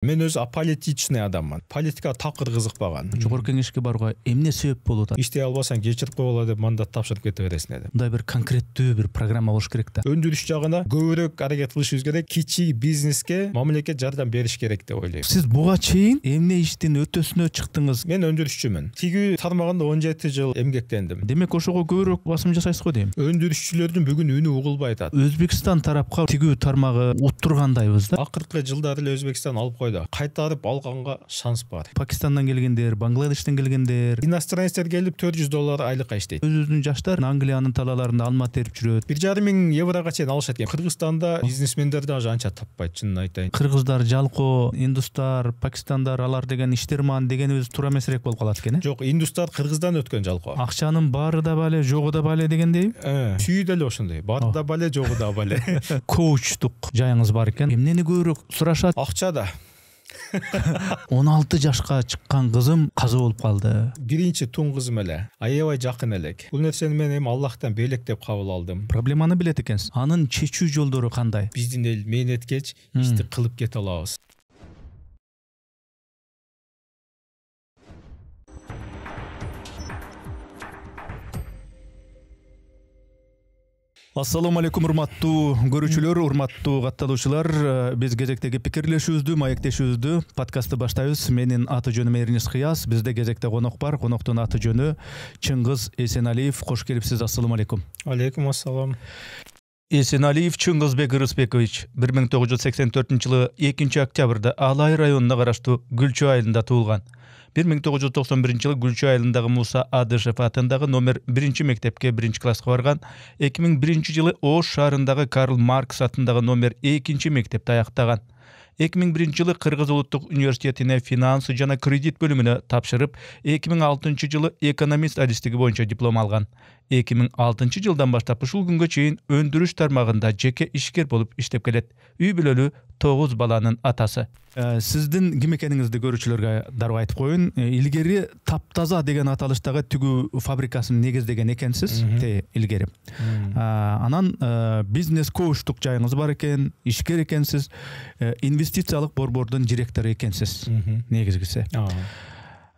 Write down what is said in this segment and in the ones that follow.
Мен өзү аполитичный адаммын. Политика такыр кызыкпаган. Жогорку кеңешке барууга эмне себеп болуп атат? Иштей албасаң кечирип койгула деп мандат тапшырып кете бересиң деп. Мындай бир конкреттүү бир программа болуш керек да. Өндүрүш жагына көбүрөөк аракет кылышыбыз керек. Кичи бизнеске мамлекет жардам бериш керек деп ойлойм. Сиз буга чейин эмне иштин өтөсүнө чыктыңыз? Мен өндүрүшчүмүн. Тигүү тармагында 17 жыл эмгектендим. Демек ошого көбүрөөк басым жасайсыз го дейм. Өндүрүшчүлөрдүн бүгүн үнү угулбай атат. Өзбекстан тарапка тигүү тармагы уттургандайбыз да. Акыркы жылдары эле Өзбекстан алып койду. Кайтарып алганга шанс бар. Пакистандан келгендер, Бангладештен келгендер, иностранецтер келип $400 айлыкка иштейт. Өзүбүздүн жаштар Англиянын талааларында алма терип жүрөт. 1,5 мың еврога чейин алышат экен. Кыргызстанда бизнесмендер дагы анча таппайт, чынын айтайын. Кыргыздар жалко, индустар, пакистандар алар деген иштерман дегенибиз туура эмесирээк болуп калат экен. Жок, индустар Кыргыздан өткөн жалко. Акчанын баары да бале, жогу да бале дегендей. Сүйү деле ошондой. Баары да бале, жогу да бале. Коучтук жайыңыз бар экен. Эмнени көбүрөөк сурашат? Акча да. 16 жашка чыккан кызым каза болуп калды. Биринчи тун кызым эле. Аябай жакын элек. Бул нерсени мен эми Аллахтан белек деп кабыл алдым. Проблеманы билет экенсиз. Анын чечүү жолдору кандай? Биздин эл мээнеткеч ишти кылып кете алабыз. Ассаламу алейкум, урматтуу көрүүчүлөр, урматтуу катталуучулар. Биз кезектеги пикирлешүүбүздү, маектешүүбүздү подкастты баштайбыз. Менин аты жөнүм Эрнис Кыяз. Бизде кезекте конок бар. Коноктун аты жөнү Чыңгыз Эсеналиев. Кош келипсиз. Ассаламу алейкум. Алейкум ассалам. Эсеналиев Чыңгызбек Ырысбекович 1984-жылы 2 октябрда Алай районуна караштуу Гүлчү айылында туулган. 1991-жылы Гүлчү айылындагы Муса Адышев атындагы номер 1 мектепке 1 класска барган. 2001-жылы Ош шаарындагы Карл Маркс атындагы номер 2 мектепти аяктаган. 2001-жылы Кыргыз улуттук университетине финансы жана кредит бөлүмүнө тапшырып, 2006-жылы экономист адистиги боюнча диплом алган. 2006-жылдан баштап ушул күнгө чейин өндүрүш тармагында жеке ишкер болуп иштеп келет. Үй бүлөлүү 9 баланын атасы. Сиздин ким экениңизди көрүүчүлөргө дароо айтып коеюн. Илгери Таптаза деген аталыштагы тигүү фабрикасын негиздеген экенсиз. Илгери. Анан бизнес коучтук жайыңыз бар экен, ишкер экенсиз, инвестициялык борбордун директору экенсиз. Негизгиси.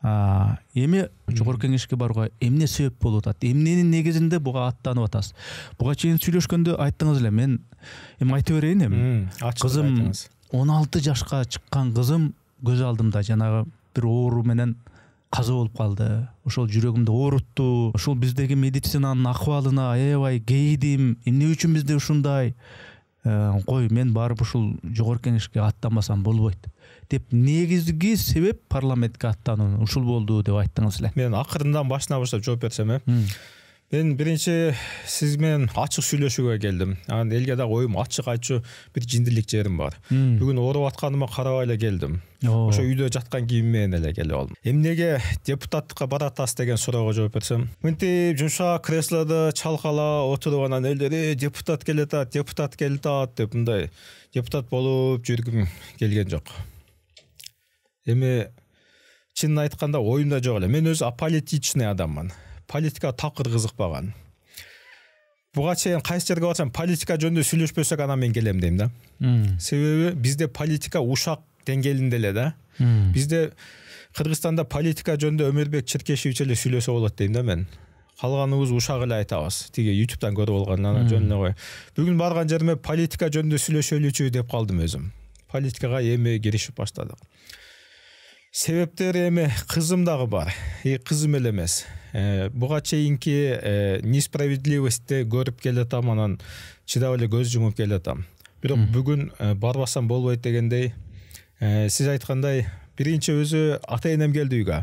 Эми жогорку кеңешке барууга эмне себеп болуп атат? Эмненин негизинде буга аттанып атасыз? Буга чейин сүйлөшкөндө айттыңыз эле, мен эми айта берейин эми. Кызым 16 жашка чыккан кызым көз алдымда жанагы бир оору менен каза болуп калды. Ошол жүрөгүмдү оорутту. Ошол биздеги медицинанын акыбалына аябай кейидим. Эмне үчүн бизде ушундай? Кой, мен барып ушул жогорку кеңешке аттанбасам болбойт деп негизги себеп парламентке аттануу ушул болду деп айттыңыз эле. Мен акырындан башына баштап жооп берсем, мен биринчи сиз менен ачык сүйлөшүүгө келдим. Анан элге дагы оюм ачык айтчу бир жиндилик жерим бар. Бүгүн ооруп атканыма карабай эле келдим. Ошо үйдө жаткан кийим менен эле келип алдым. Эмнеге депутаттыкка баратасыз деген суроого жооп берсем, мынтип жумшак креслодо чалкала отуруп анан элдер депутат келатат деп мындай депутат болуп жүргүм келген жок. Эми чынын айтканда оюмда жок эле. Мен өзү аполитичный адаммын. Политика такыр кызыкпаган. Буга чейин кайсы жерге барсам политика жөнүндө сүйлөшпөсөк анан мен келем дейм да. Себеби бизде политика ушак деңгээлинде эле да. Бизде Кыргызстанда политика жөнүндө Өмүрбек Черкешевич эле сүйлөсө болот дейм да мен. Калганыбыз ушак эле айтабыз. Тиги YouTube'дан көрүп алгандан жөнүнө кой. Бүгүн барган жериме политика жөнүндө сүйлөшөлүчү деп калдым өзүм. Политикага эми киришип баштадык. Себептери эми кызым дагы бар. Кызым эле эмес. Буга чейинки несправедливостьти көрүп келатам, анан чыдап эле көз жумуп келатам. Бирок бүгүн барбасам болбойт дегендей, сиз айткандай, биринчи өзү ата-энем келди үйгө.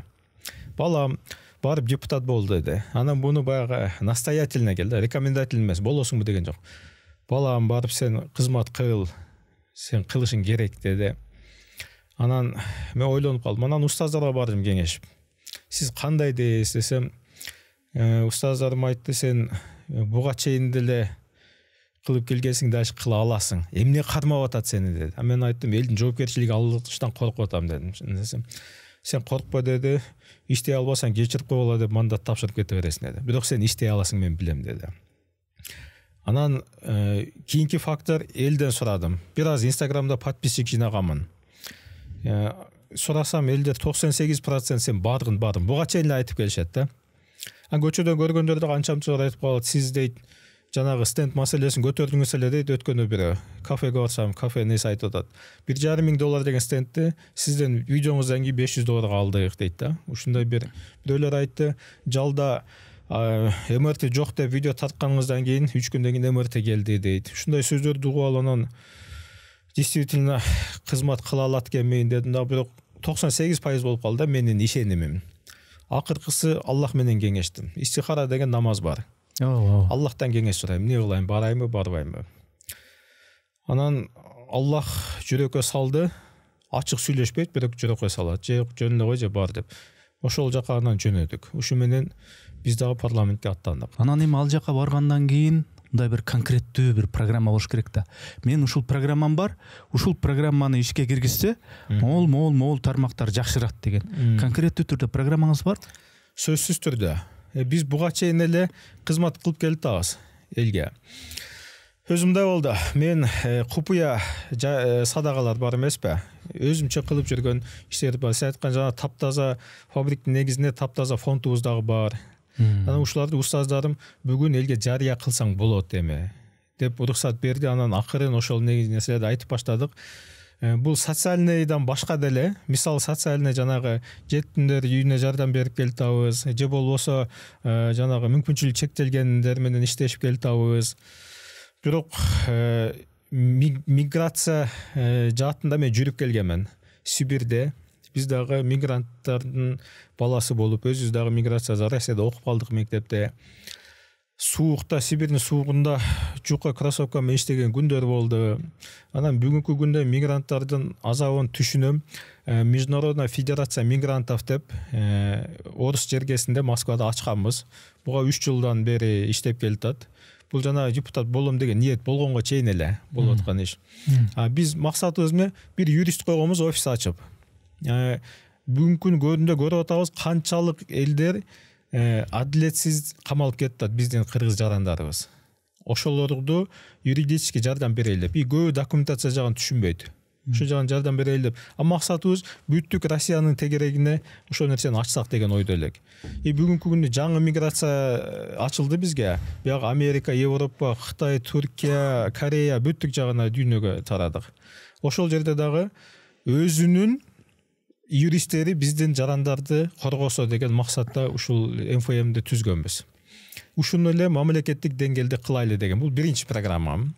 Балам барып депутат болду деди. Анан буну баягы настоятельно келди, рекомендательно эмес, болосуңбу деген жок. Балам барып сен кызмат кыл, сен кылышың керек деди. Анан мен ойлонуп калдым. Анан устаздарга бардым кеңешип. Сиз кандай дейсиз десем, устаздарым айтты, сен буга чейин деле кылып келгенсиң, дагы кыла аласың. Эмне кармап атат сени деди. Мен айттым, элдин жоопкерчилиги алыштан коркуп атам дедим. Десем, сен коркпо деди. Иштей албасаң кечирип койгула деп мандат тапшырып кете бересиң деди. Бирок сен иштей аласың, мен билем деди. Анан кийинки фактор элден сурадым. Бир аз Инстаграмда подписчик жынаганмын. сурасам элдер 98% сен бардың буга чейин эле айтып келишет да. Көчөдө көргөндөрдө канчамчылар айтып калат, сиз дейт жанагы стенд маселесин көтөрдүңүз эле дейт. Өткөнү бирөө кафеге барсам, кафе несі айтып атат. $1,500 деген стендти сизден видеоңуздан кийин $500 алдык дейт да. Ушундай бирөөлөр айтты. Жалда МРТ жок деп видео тартканыңыздан кийин 3 күндөн кийин МРТ келди дейт. Ушундай сөздөрдү угуп алып анан действительно кызмат кыла алат экенмин дедим да, бирок 98% болуп калды менин ишенимим. Акыркысы Аллах менен кеңештим. Истихара деген намаз бар. Аллахтан кеңеш сурайм, эмне кылайын, барайынбы, барбайынбы. Анан Аллах жүрөккө салды, ачык сүйлөшпөйт, бирок жүрөккө салат. Же жөн эле кой, же бар деп. Ошол жака анан жөнөдүк. Ушу менен биз дагы парламентке аттандык. Анан эми ал жака баргандан кийин мындай бир конкреттүү бир программа болуш керек да. Мен ушул программам бар, ушул программаны ишке киргизсе, могул тармактар жакшырат деген. Конкреттүү түрдө программаңыз бар? Сөзсүз түрдө. Биз буга чейин эле кызмат кылып келатабыз элге. Өзүмдөй болду. Мен купуя садакалар бар эмеспи? Өзүмчө кылып жүргөн иштер бар. Сиз айткан жана таптаза фабриктин негизинде таптаза фондубуз дагы бар. Анан ушуларды устаздарым бүгүн элге жарыя кылсаң болот эми деп уруксат берди. Анан акырын ошол нерселерди айтып баштадык. Бул социальныйдан башка деле, мисалы социальный жанагы жетимдер үйүнө жардам берип келатабыз, же болбосо жанагы мүмкүнчүлүгү чектелгендер менен иштешип келатабыз. Бирок миграция жаатында мен жүрүп келгенмин. Сибирде биз дагы мигранттардын баласы болуп, өзүбүз дагы миграция Россияда окуп калдык мектепте. Суукта, Сибирдин суугунда жука кроссовка менен иштеген күндөр болду. Анан бүгүнкү күндө мигранттардын азабын түшүнөм. Международная федерация мигрантов деп орус жергесинде Москвада ачканбыз. Буга 3 жылдан бери иштеп келатат. Бул жана депутат болом деген ниет болгонго чейин эле болуп аткан иш. Биз максатыбыз эмне? Бир юрист койгонбуз, офис ачып. Бүгүнкү күндө көрүп атабыз канчалык элдер адилетсиз камалып кетет биздин кыргыз жарандарыбыз. Ошолорду юридический жардам берели деп. Көбү документация жагын түшүнбөйт. Ошол жагын жардам берели деп. Максатыбыз бүттүк Россиянын тегерегине ошол нерсени ачсак деген ойдо элек. Бүгүнкү күндө жаңы миграция ачылды бизге. Бияк Америка, Европа, Кытай, Түркия, Корея бүттүк жагына дүйнөгө тарадык. Ошол жерде дагы өзүнүн юристтери биздин жарандарды коргосо деген максатта ушул МФМди түзгөнбүз. Ушуну эле мамлекеттик деңгээлде кылайлы деген. Бул биринчи программам.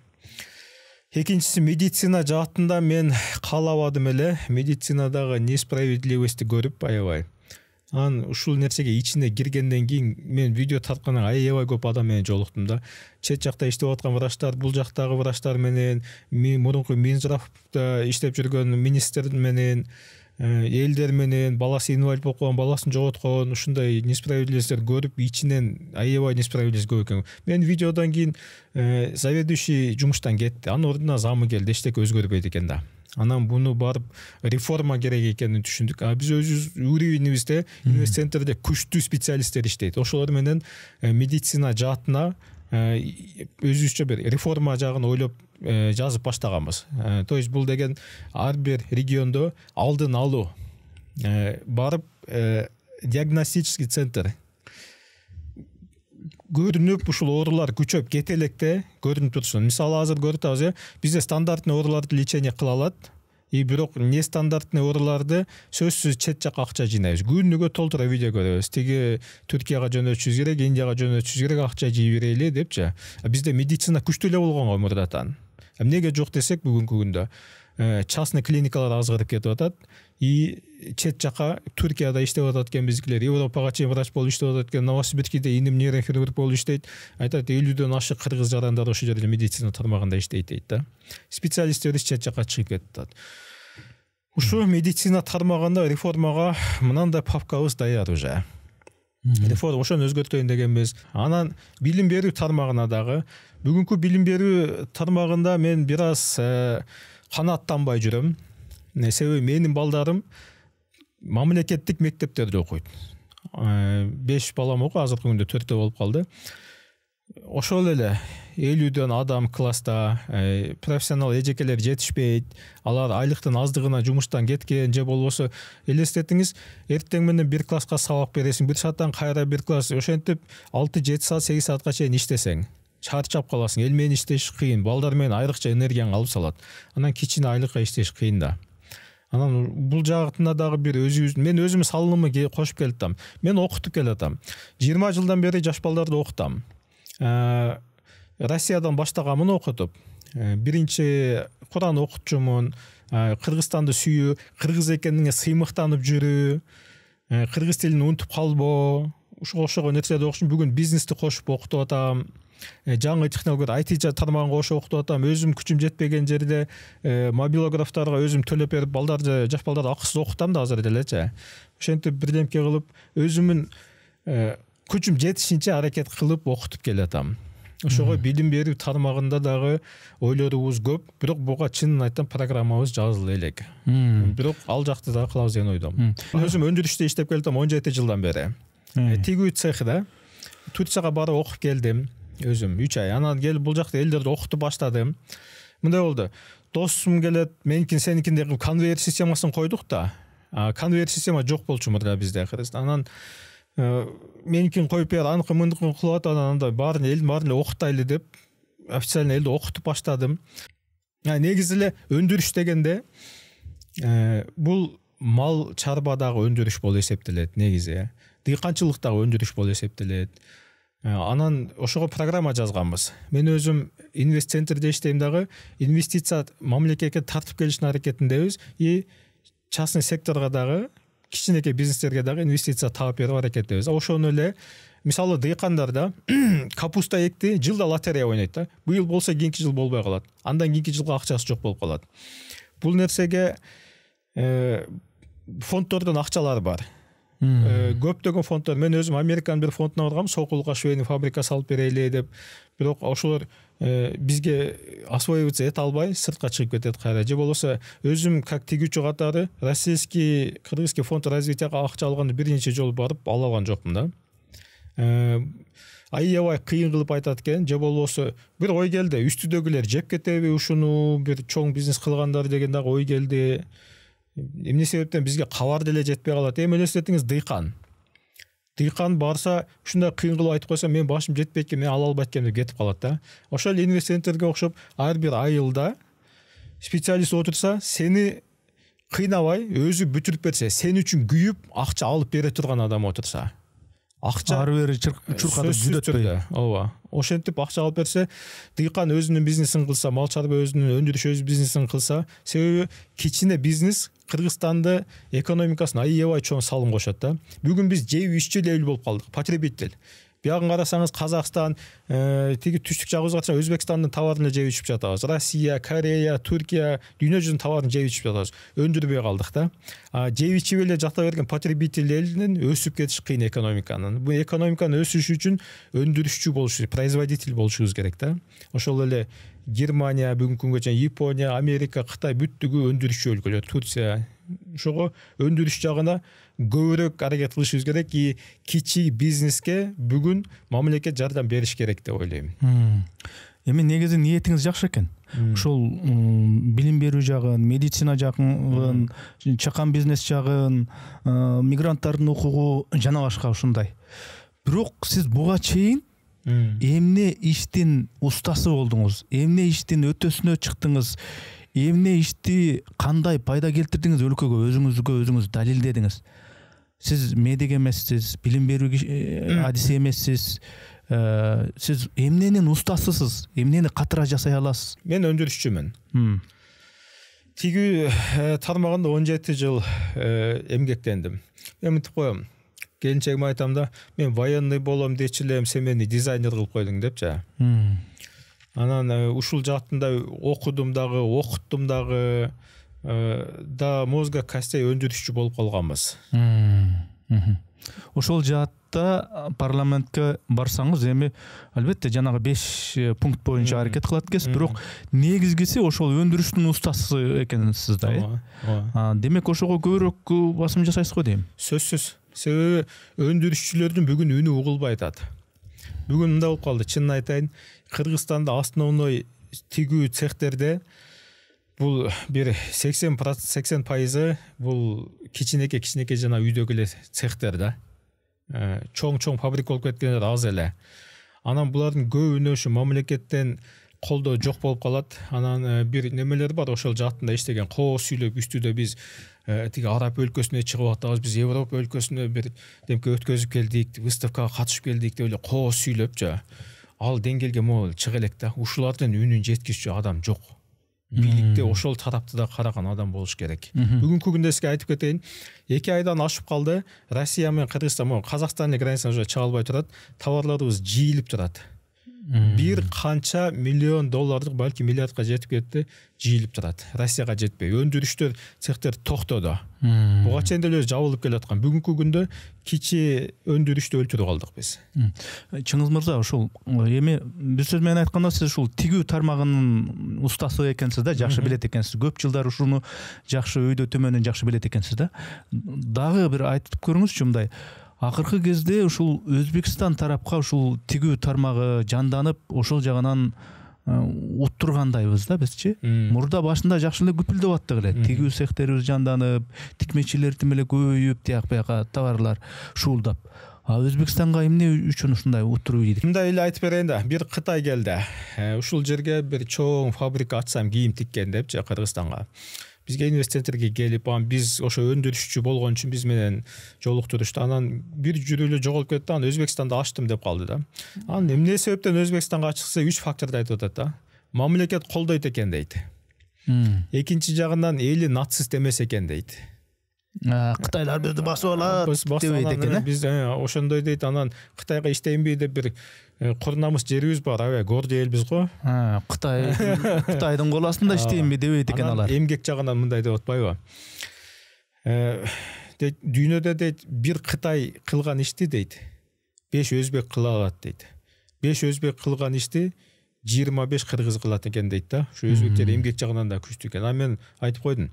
Экинчиси медицина жаатында мен каалабадым эле. Медицинадагы несправедливости көрүп аябай. Анан ушул нерсеге ичине киргенден кийин мен видео тарткандан аябай көп адам менен жолуктум да. Чет жакта иштеп аткан врачтар, бул жактагы врачтар менен, мурунку Минздравда иштеп жүргөн министр менен, элдер менен, баласы инвалид болуп калган, баласын жоготкон, ушундай несправедливосттер көрүп, ичинен аябай несправедливость көп экен. Мен видеодон кийин заведующий жумуштан кетти. Анын ордуна замы келди, эчтеке өзгөрбөйт экен да. Анан буну барып реформа керек экенин түшүндүк. Биз өзүбүз уровенибизде центрде күчтүү специалисттер иштейт. Ошолор менен медицина жаатына өзүбүзчө бир реформа жагын ойлоп жазып баштаганбыз. То есть бул деген ар бир региондо алдын алуу, барып диагностический центр көрүнүп, ушул оорулар күчөп кете электе көрүнүп турсун. Мисалы азыр көрүп атабыз, бизде стандартный ооруларды лечение кыла алат. Бирок нестандартный ооруларды сөзсүз чет жака акча жыйнайбыз. Күнүгө толтура видео көрөбүз. Тиги Түркияга жөнөтүшүбүз керек, Индияга жөнөтүшүбүз керек, акча жыйып берели депчи. Бизде медицина күчтүү эле болгонго мурдатан. Эмнеге жок десек, бүгүнкү күндө частный клиникалар азгырып кетип атат. Чет жака Түркияда иштеп атат экен биздикилер, Европага чейин врач болуп иштеп атат экен, Новосибирскиде иним нейрохирург болуп иштейт. Айтат 50дөн ашык кыргыз жарандар ошол жерде медицина тармагында иштейт дейт да. Специалисттер чет жака чыгып кетет. Ушу медицина тармагында реформага мынандай папкабыз даяр уже. Реформа ошону өзгөртөйүн дегенбиз. Анан билим берүү тармагына дагы бүгүнкү билим берүү тармагында мен бир аз канааттанбай жүрөм. Себеби менин балдарым мамлекеттик мектептерде окуйт. 5 балам окуйт, азыркы күндө 4 болуп калды. ошол эле 50дөн адам класста, профессионал эжекелер жетишпейт, алар айлыктын аздыгына жумуштан кеткен же болбосо элестетиңиз, эртең менен бир класска сабак бересиң, бир сааттан кайра бир класс, ошентип 6-7 саат, 8 саатка чейин иштесең, чарчап каласың, эл менен иштеш кыйын, балдар менен айрыкча энергияң алып салат. Анан кичине айлыкка иштеш кыйын да. Анан бул жагытына дагы бир мен өзүм салымымы кошуп келатам. Мен окутуп келатам. 20 жылдан бери жаш балдарды окутам. Россиядан баштаганмын окутуп. Биринчи Куран окутчумун, Кыргызстанды сүйүү, кыргыз экениңе сыймыктанып жүрүү, кыргыз тилин унутуп калбоо, ошого нерселерди окушум. Бүгүн бизнести кошуп окутуп атам. Жаңы технология IT тармагын кошуп окутуп атам. Өзүм күчүм жетпеген жерде мобилографтарга өзүм төлөп берип, балдарды, жаш балдарды акысыз окутам да азыр делечи. Ошентип бирдемке кылып, өзүмүн күчүм жетишинче аракет кылып окутуп келатам. Ошого билим берүү тармагында дагы ойлорубуз көп, бирок буга чынын айтсам программабыз жазыла элек. Бирок ал жакты дагы кылабыз деген ойдомун. Өзүм өндүрүштө иштеп келатам 17 жылдан бери. Тигүү цехда Турцияга барып окуп келдим. Өзүм 3 ай. Анан келип бул жакта элдерди окутуп баштадым. Мындай болду. Досум келет, меникин сеникиндей конвейер системасын койдук да. Конвейер система жок болчу мурда бизде. Анан меникин коюп бер, аныкы мындыкын кылып атат, андай элдин баарын окутайлы деп официально элди окутуп баштадым. Негизи эле өндүрүш дегенде бул мал чарбадагы өндүрүш болуп эсептелет негизи. Дыйканчылыктагы өндүрүш болуп эсептелет. Анан ошого программа жазганбыз. Мен өзүм инвест центрде иштейм дагы, инвестиция мамлекетке тартып келиштин аракетиндебиз и частный секторго дагы, кичинекей бизнестерге дагы инвестиция таап берип аракеттебиз. Ошону эле мисалы дыйкандар да капуста экти, жылда лотерея ойнойт да. Быйыл болсо кийинки жыл болбой калат. Андан кийинки жылга акчасы жок болуп калат. Бул нерсеге фонддордон акчалар бар. Көптөгөн фонддор, мен өзүм Американын бир фондуна баргам, сокулга швейный фабрика салып берели деп. Бирок ошолор бизге освоиваться эте албай, сыртка чыгып кетет кайра. Же болбосо өзүм как тигүүчү катары российский, кыргызский фонд развитияга акча алганда бир нече жолу барып ала алган жокмун да. Аябай кыйын кылып айтат экен, же болбосо бир ой келди, үстүдөгүлөр жеп кетеби ушуну, бир чоң бизнес кылгандар деген дагы ой келди. Эмне себептен бизге кабар деле жетпей калат. Элестетиңиз, дыйкан барса, ушундай кыйын кылып айтып койсо, мен башым жетпейт экен, мен ала албайт экеним деп кетип калат да. Ошол инвест центрге окшоп, ар бир айылда специалист отурса, сени кыйнабай, өзү бүтүрүп берсе, сен үчүн күйүп, акча алып бере турган адам отурса, акча ары бери чуркатып жүдөтпөй. Ооба. Ошентип акча алып берсе, дыйкан өзүнүн бизнесин кылса, мал чарба өзүнүн өндүрүш өз бизнесин кылса, себеби кичине бизнес Кыргызстанды экономикасын аябай чоң салым кошот да. Бүгүн биз жеп иччү эл болуп калдык, потребитель. Бягын карасаңыз, Казакстан, тиги түштүк жагыбызга карасаңыз, Өзбекстандын товарын жеп ичип жатабыз. Россия, Корея, Түркия, дүйнө жүзүнүн товарын жеп ичип жатабыз. Өндүрбөй калдык да. Жеп ичип эле жата берген потребитель элинин өсүп кетиш кыйын экономиканын. Бул экономиканын өсүшү үчүн өндүрүшчү болуш, производитель болушубуз керек да. Ошол эле Германия, бүгүнкү күнгө чейин Япония, Америка, Кытай бүттүгү өндүрүшчү өлкөлөр, Турция. Ошого өндүрүш жагына көбүрөөк аракет кылышыбыз керек, кичи бизнеске бүгүн мамлекет жардам бериш керек деп ойлойм. Эми негизи ниетиңиз жакшы экен. Ошол билим берүү жагын, медицина жагын, чакан бизнес жагын, мигранттардын укугу жана башка ушундай. Бирок сиз буга чейин эмне иштин устасы болдуңуз, эмне иштин өтөсүнө чыктыңыз, эмне ишти кандай пайда келтирдиңиз өлкөгө, өзүңүз далилдедиңиз. Сиз медик эмессиз, билим берүү адиси эмессиз, сиз эмненин устасысыз, эмнени катыра жасай аласыз? Мен өндүрүшчүмүн. Тигүү тармагында 17 жыл эмгектендим. Мен мынтип коем, келинчегиме айтам да, мен военный болом дечи элем, сен мени дизайнер кылып койдуң депчи. Анан ушул жактында окудум дагы, окуттум дагы, да мозга костей өндүрүшчү болуп калганбыз. Ошол жаатта парламентке барсаңыз, эми албетте жанагы 5 пункт боюнча аракет кылат экенсиз, бирок негизгиси ошол өндүрүштүн устасы экенсиз да. Демек ошого көбүрөөк басым жасайсыз го дейм. Сөзсүз. Себеби өндүрүшчүлөрдүн бүгүн үнү угулбай атат. Бүгүн мындай болуп калды, чынын айтайын, Кыргызстанда основной тигүү цехтерде бул бир 80% бул кичинекей жана үйдөгү эле цехтер да. Чоң фабрика болуп кеткендер аз эле. Анан булардын көбүнө ушу мамлекеттен колдоо жок болуп калат. Анан бир немелер бар, ошол жаатында иштеген кооз сүйлөп үстүдө биз тиги Араб өлкөсүнө чыгып атабыз, биз Европа өлкөсүнө бир демке өткөзүп келдик, выставкага катышып келдик деп эле кооз сүйлөпчү. Ал деңгээлге могул чыга элек да. Ушулардын үнүн жеткизчү адам жок. Бийликте ошол тарапты да караган адам болуш керек. Бүгүнкү күндө сизге айтып кетейин, 2 айдан ашып калды. Россия менен Кыргызстан, Казакстандын границасына чыга албай турат. Товарларыбыз жийилип турат. Бир канча миллион доллардык, балки миллиардка жетип кетти, жийилип турат. Россияга жетпей, өндүрүштөр, цехтер токтоду. Буга чейин деле жабылып келаткан. Бүгүнкү күндө кичи өндүрүштү өлтүрүп алдык биз. Чыңгыз мырза, ушул эми бир сөз менен айтканда сиз ушул тигүү тармагынын устасы экенсиз да, жакшы билет экенсиз. Көп жылдар ушуну жакшы өйдө төмөнүн жакшы билет экенсиз да. Дагы бир айтып көрүңүзчү мындай. Акыркы кезде ушул Өзбекстан тарапка ушул тигүү тармагы жанданып, ошол жагынан уттургандайбыз да бизчи. Мурда башында жакшы эле күпүлдөп аттык эле. Тигүү цехтерибиз жанданып, тикмечилер тим эле көбөйүп, тияк-бияка товарлар шуулдап. Өзбекстанга эмне үчүн ушундай уттуруп ийдик? Мындай эле айтып берейин да. Бир Кытай келди. Ушул жерге бир чоң фабрика ачсам кийим тиккен депчи Кыргызстанга. Бизге инвесторлорго келип, биз ошо өндүрүшчү болгон үчүн биз менен жолуктурушты. Анан бир жүрүлү жоголуп кетти. Анан Өзбекстанда ачтым деп калды да. Анан эмне себептен Өзбекстанга ачыкса 3 факторду айтып атат да. Мамлекет колдойт экен дейт. Экинчи жагынан эли нацист эмес экен дейт. Кытайлар бизди басып алат дебейт экен. Биз ошондой дейт. Анан Кытайга иштейинби деп бир курнамыс жерибиз бар, аябай гордый элбиз го. Кытайдын кол астында иштейинби дебейт экен алар. Эмгек жагынан мындай деп атпайбы? Дейт, дүйнөдө дейт, бир Кытай кылган ишти дейт, 5 өзбек кыла алат дейт. 5 өзбек кылган ишти 25 кыргыз кылат экен дейт да. Ушу өзбектер эмгек жагынан да күчтүү экен. А мен айтып койдум.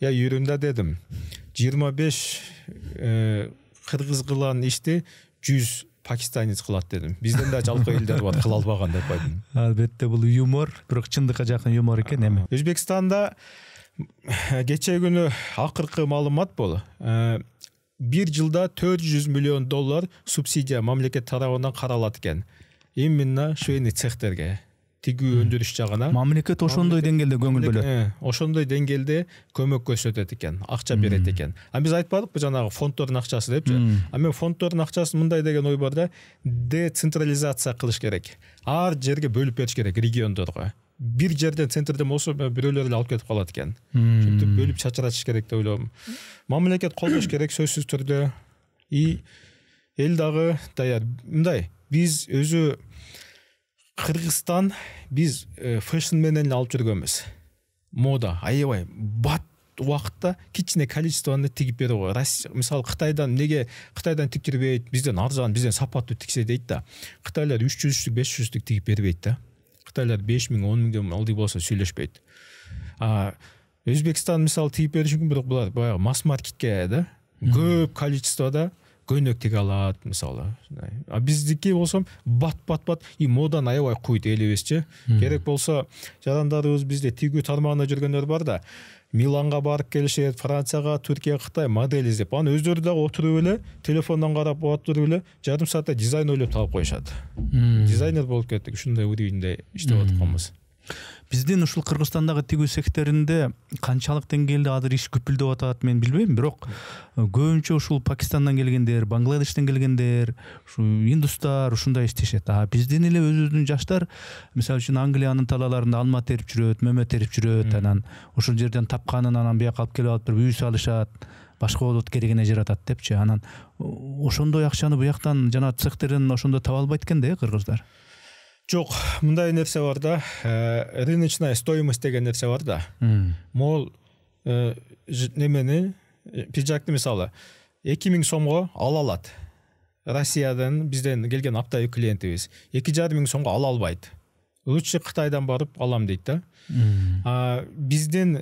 Я үйрөндө дедим. 25 кыргыз кылган ишти 100 пакистанец кылат дедим. Бизден да жалпы элдер бар кыла албаган деп койдум. Албетте бул юмор, бирок чындыкка жакын юмор экен эми. Өзбекстанда кече күнү акыркы маалымат болу. Bir жылда 400 миллион доллар субсидия мамлекет тарабынан каралат экен. Именно швейный цехтерге. Тигүү өндүрүш жагына мамлекет ошондой деңгээлде көңүл бөлөт. Ошондой деңгээлде көмөк көрсөтөт экен, акча берет экен. Биз айтпадыкпы жанагы фонддордун акчасы депчи. Мен фонддордун акчасын мындай деген ой бар да, децентрализация кылыш керек. Ар жерге бөлүп бериш керек региондорго. Бир жерден центрден болсо бирөөлөр эле алып кетип калат экен. Ошентип бөлүп чачыратыш керек деп ойлойм. Мамлекет колдош керек сөзсүз түрдө. Эл дагы даяр. Мындай, биз өзү Кыргызстан биз фэшн менен алып жүргөнбүз. Мода, аябай бат убакытта кичине количествоны тигип берип кой. Мисалы Кытайдан неге Кытайдан тиктирбейт, бизден арзан, бизден сапаттуу тиксе дейт да. Кытайлар 300-түк, 500-түк тигип бербейт да. Кытайлар 5000, 10000 алдый болсо сүйлөшпөйт. Өзбекстан мисалы тигип бериши мүмкүн, бирок булар баягы масс-маркетке да, көп количествода көйнөк тиге алат мисалы. Биздики болсом бат и модан аябай куйт элибизчи. Керек болсо жарандарыбыз бизде тигүү тармагында жүргөндөр бар да. Миланга барып келишет, Францияга, Түркияга, Кытай модель издеп, аны өздөрү дагы отуруп эле, телефондон карап отуруп эле, жарым саатта дизайн ойлоп табып коюшат. Дизайнер болуп кеттик, ушундай уровеньде иштеп атканбыз. Биздин ушул Кыргызстандагы тигүү секторунда канчалык деңгээлде азыр иш күпүлдөп атат мен билбейм, бирок көбүнчө ушул Пакистандан келгендер, Бангладештен келгендер, ушу индустар ушундай иштешет. Биздин эле өзүбүздүн жаштар, мисалы үчүн Англиянын талааларында алма терип жүрөт, мөмө терип жүрөт, анан ушул жерден тапканын анан бияка алып келип алып бир үй салышат, башка болот керегине жаратат депчи. Анан ошондой акчаны буяктан жана цехтерден ошондо таба албайт экен да кыргыздар. Жок, мындай нерсе бар да, рыночная стоимость деген нерсе бар да. Мол немени, пиджакты мисалы 2000 сомго ала алат. Россиядан бизден келген аптайы клиентибиз 2500 сомго ала албайт. Лучше Кытайдан барып алам дейт да. Биздин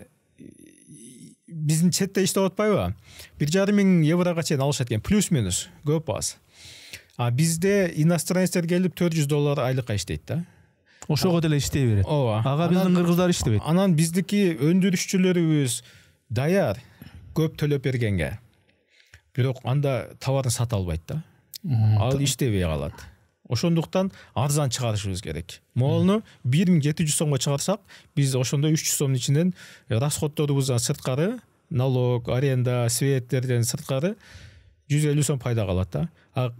четте иштеп атпайбы? 1500 еврого чейин алышат экен, плюс-минус, көп аз. Бизде иностранецтер келип $400 айлыкка иштейт да. Ошого деле иштей берет. Ооба. Ага биздин кыргыздар иштебейт. Анан биздики өндүрүшчүлөрүбүз даяр көп төлөп бергенге. Бирок анда товарын сата албайт да. Ал иштебей калат. Ошондуктан арзан чыгарышыбыз керек. Молну 1700 сомго чыгарсак, биз ошондо 300 сомдун ичинен расходторубуздан сырткары, налог, аренда, светтерден сырткары 150 сом пайда калат да.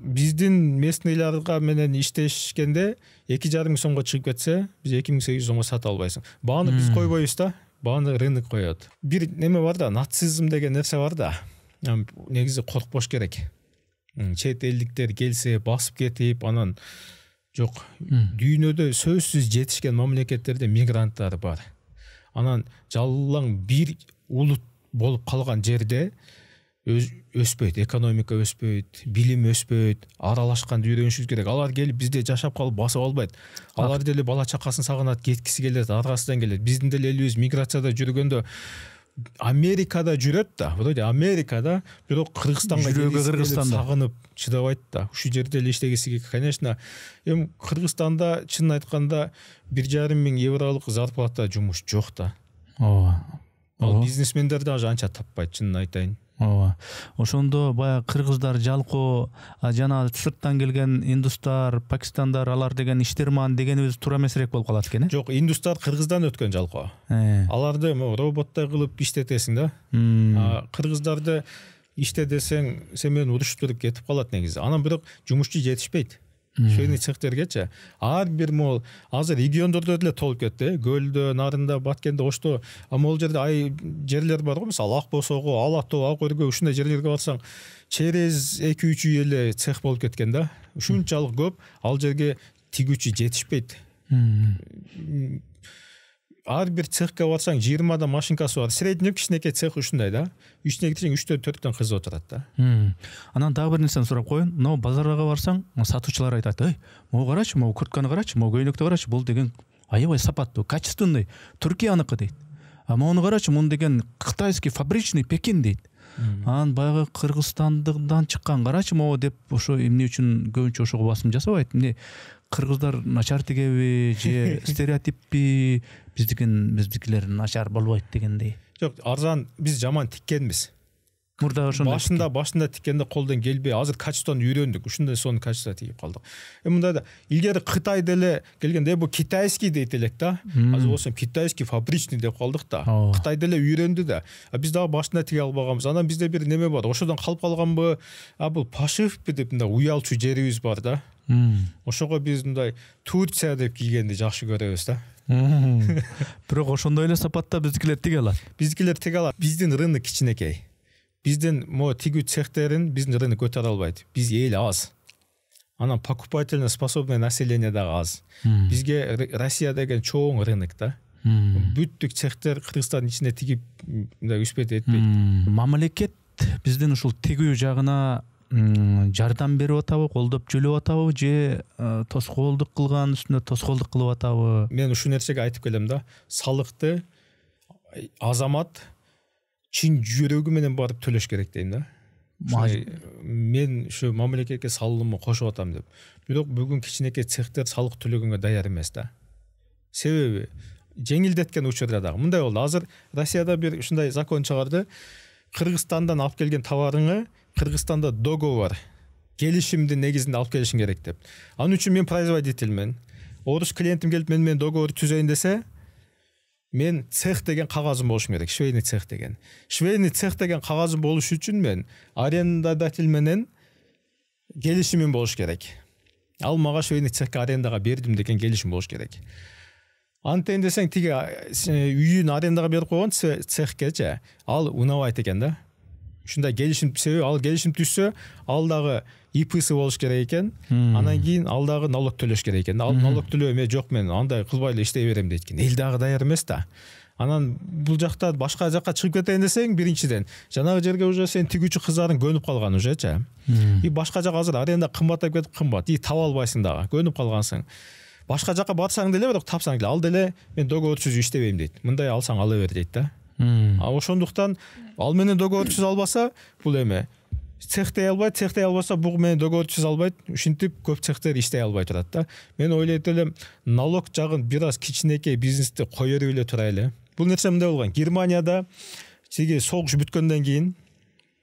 Биздин местныйларга менен иштешкенде 2,5 сомго чыгып кетсе, биз 2800 сомго сата албайсың. Бааны биз койбойбуз да, бааны рынок коет. Бир неме бар да, нацизм деген нерсе бар да. Негизи коркпош керек. Чет элдиктер келсе басып кетип, анан жок. Дүйнөдө сөзсүз жетишкен мамлекеттерде мигранттар бар. Анан жалаң бир улут болуп калган жерде өспөйт, экономика өспөйт, билим өспөйт, аралашканды үйрөнүшүбүз керек. Алар келип бизде жашап калып басып албайт. Алар деле бала чакасын сагынат, кеткиси келет, аргасынан келет. Биздин деле элибиз миграцияда жүргөндө Америкада жүрөт да, вроде Америкада, бирок Кыргызстанга сагынып чыдабайт да. Ушу жерде эле иштегиси келет. Конечно, Кыргызстанда чынын айтканда 1,5 миң евролук зарплата жумуш жок да. Ооба. Ал бизнесмендер дагы анча таппайт, чынын айтайын. Ооба. Ошондо баягы кыргыздар жалкоо, жана сырттан келген индустар, пакистандар алар деген иштерман дегенибиз туура эмесирээк болуп калат экен, э? Жок, индустар Кыргыздан өткөн жалкоо. Аларды роботтой кылып иштетесиң да. Кыргыздарды иште десең, сен менен урушуп туруп кетип калат негизи. Анан бирок жумушчу жетишпейт. Шөйнү цехтергече. Ар бир мол азыр региондордо деле толуп кетти. Көлдө, Нарында, Баткенде, Ошто, могул жерде жерлер бар го, мисалы Ак Босого, Ала Тоо, Ак Өргө, ушундай жерлерге барсаң, через 2-3 үй эле цех болуп кеткен да. Ушунчалык көп, ал жерге тигүүчү жетишпейт. Ар бир цехке барсаң 20 машинкасы бар. Средний кичинекей цех ушундай да. Ичине кирсең 3-4 кыз отурат да. Анан дагы бир нерсени сурап коеюн. Мына базарга барсаң, сатуучулар айтат: "Эй, могу карачы, могу куртканы карачы, могу көйнөктү карачы, бул деген аябай сапаттуу, качественный, Түркияныкы" дейт. Мону карачы, муну деген кытайский, фабричный, Пекин дейт. Анан баягы Кыргызстандыдан чыккан карачы могу деп ошо эмне үчүн көбүнчө ошого басым жасабайт? Эмне кыргыздар начар тигеби же стереотиппи, биздикилер начар болбойт дегендей? Жок, арзан биз жаман тиккенбиз. Мурда ошондой башында тиккенде колдон келбей, азыр качествону үйрөндүк. Ушундай сонун качество тигип калдык. Мында да илгери Кытай деле келгенде бу китайский дейт элек да. Азыр болсо китайский фабричный деп калдык да. Кытай деле үйрөндү да. Биз дагы башында тиге албаганбыз. Анан бизде бир неме бар. Ошодон калып калганбы? Бул пошивпи деп мындай уялчу жерибиз бар да. Ошого биз мындай Турция деп кийгенди жакшы көрөбүз да. Бирок ошондой эле сапатта биздикилер тиге алат. Биздикилер тиге алат. Биздин рынок кичинекей. Биздин тигүү цехтерин биздин рынок көтөрө албайт. Биз эл аз. Анан покупательно способный население дагы аз. Бизге Россия деген чоң рынок да. Бүттүк цехтер Кыргызстандын ичинде тигип мындай успеть этпейт. Мамлекет биздин ушул тигүү жагына жардам берип атабы, колдоп жөлөп атабы же тоскоолдук кылган үстүнө тоскоолдук кылып атабы? Мен ушул нерсеге айтып келем да. Салыкты азамат чын жүрөгү менен барып төлөш керек дейм да. Мен ушу мамлекетке салымымды кошуп атам деп. Бирок бүгүн кичинекей цехтер салык төлөгөнгө даяр эмес да. Себеби жеңилдеткен учурда дагы мындай болду. Азыр Россияда бир ушундай закон чыгарды. Кыргызстандан алып келген товарыңы Кыргызстанда договор, келишимдин негизинде алып келишиң керек деп. Анын үчүн мен производительмен. Орус клиентим келип мен договор түзөйүн десе, мен цех деген кагазым болушум керек, швейный цех деген. Швейный цех деген кагазым болуш үчүн мен арендодатель менен келишимим болуш керек. Ал мага швейный цехке арендага бердим деген келишим болуш керек. Антен десең тиги үйүн арендага берип койгон цехкече ал унабайт экен да. Ушундай келишим себеби ал келишим түшсө, ал дагы ИПсы болуш керек экен. Анан кийин ал дагы налог төлөш керек экен. Ал налог төлөө эме жок, мен андай кылбай эле иштей берем дейт экен. Эл дагы даяр эмес да. Анан бул жакта башка жакка чыгып кетейин десең, биринчиден жанагы жерге уже сен тигүүчү кыздарың көнүп калган ужечи. И башка жак азыр аренда кымбаттап кетип кымбат. И таба албайсың дагы, көнүп калгансың. Башка жакка барсаң деле, бирок тапсаң деле, ал деле мен договор түзүп иштебейм дейт. Мындай алсаң ала бер дейт да. Ошондуктан ал менен договор түзө албаса, бул эме цехтей албаса бугу менен договор түзө албайт, ушинтип көп цехтер иштей албай турат да. Мен ойлойт элем, налог жагын бир аз кичинекей бизнести коюп эле турайлы. Бул нерсе мындай болгон. Германияда тиги согуш бүткөндөн кийин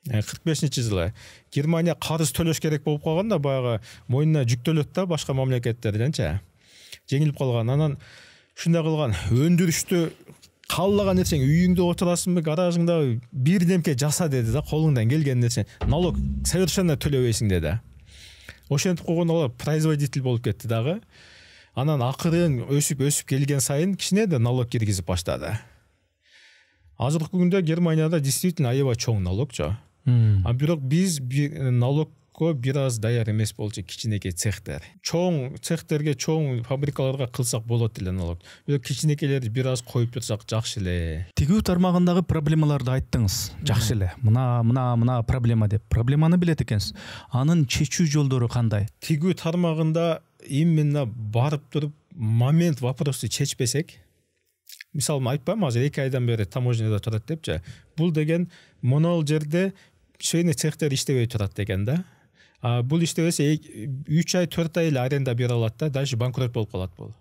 45-жылы Германия карыз төлөш керек болуп калган да, баягы мойнуна жүктөлөт да башка мамлекеттерденчи. Жеңилип калган. Анан ушундай кылган, өндүрүштү каалаган нерсең үйүңдө отурасыңбы, гаражыңда бир немке жаса деди да, колуңдан келген нерсе. Налог совершенно төлөбөйсүң деди. Ошентип койгон алар производитель болуп кетти дагы. Анан акырын өсүп келген сайын кичине да налог киргизип баштады. Азыркы күндө Германияда действительно аябай чоң налог жо. Бирок биз налогго бир аз даяр эмес болчу кичинекей цехтер. Чоң цехтерге, чоң фабрикаларга кылсак болот эле налог. Бирок кичинекейлерди бир аз коюп турсак жакшы эле. Тигүү тармагындагы проблемаларды айттыңыз. Жакшы эле. Мына проблема деп. Проблеманы билет экенсиз. Анын чечүү жолдору кандай? Тигүү тармагында именно барып туруп момент вопросу чечпесек, мисалы айтпайм, азыр 2 айдан бери таможняда турат депчи. Бул деген монол жерде шейни цехтер иштебей турат деген да. Бул иштебесе 3 ай 4 ай эле аренда бере алат да, даже банкрот болуп калат бул.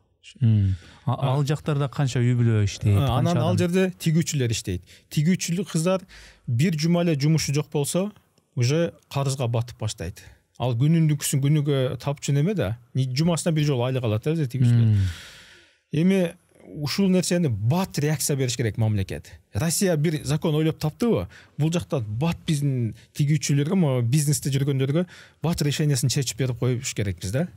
Ал жактарда канча үй бүлө иштейт? Анан ал жерде тигүүчүлөр иштейт. Тигүүчүлөр кыздар бир жума эле жумушу жок болсо, уже карызга батып баштайт. Ал күнүндүкүсүн күнүгө тапчу неме да, жумасына бир жолу айлык алат да тигүүчүлөр. Эми ушул нерсени бат реакция бериш керек мамлекет. Россия бир закон ойлоп таптыбы? Бул жактан бат биздин тигүүчүлөргө, бизнесте жүргөндөргө бат решениясын чечип берип коюш керекпиз да.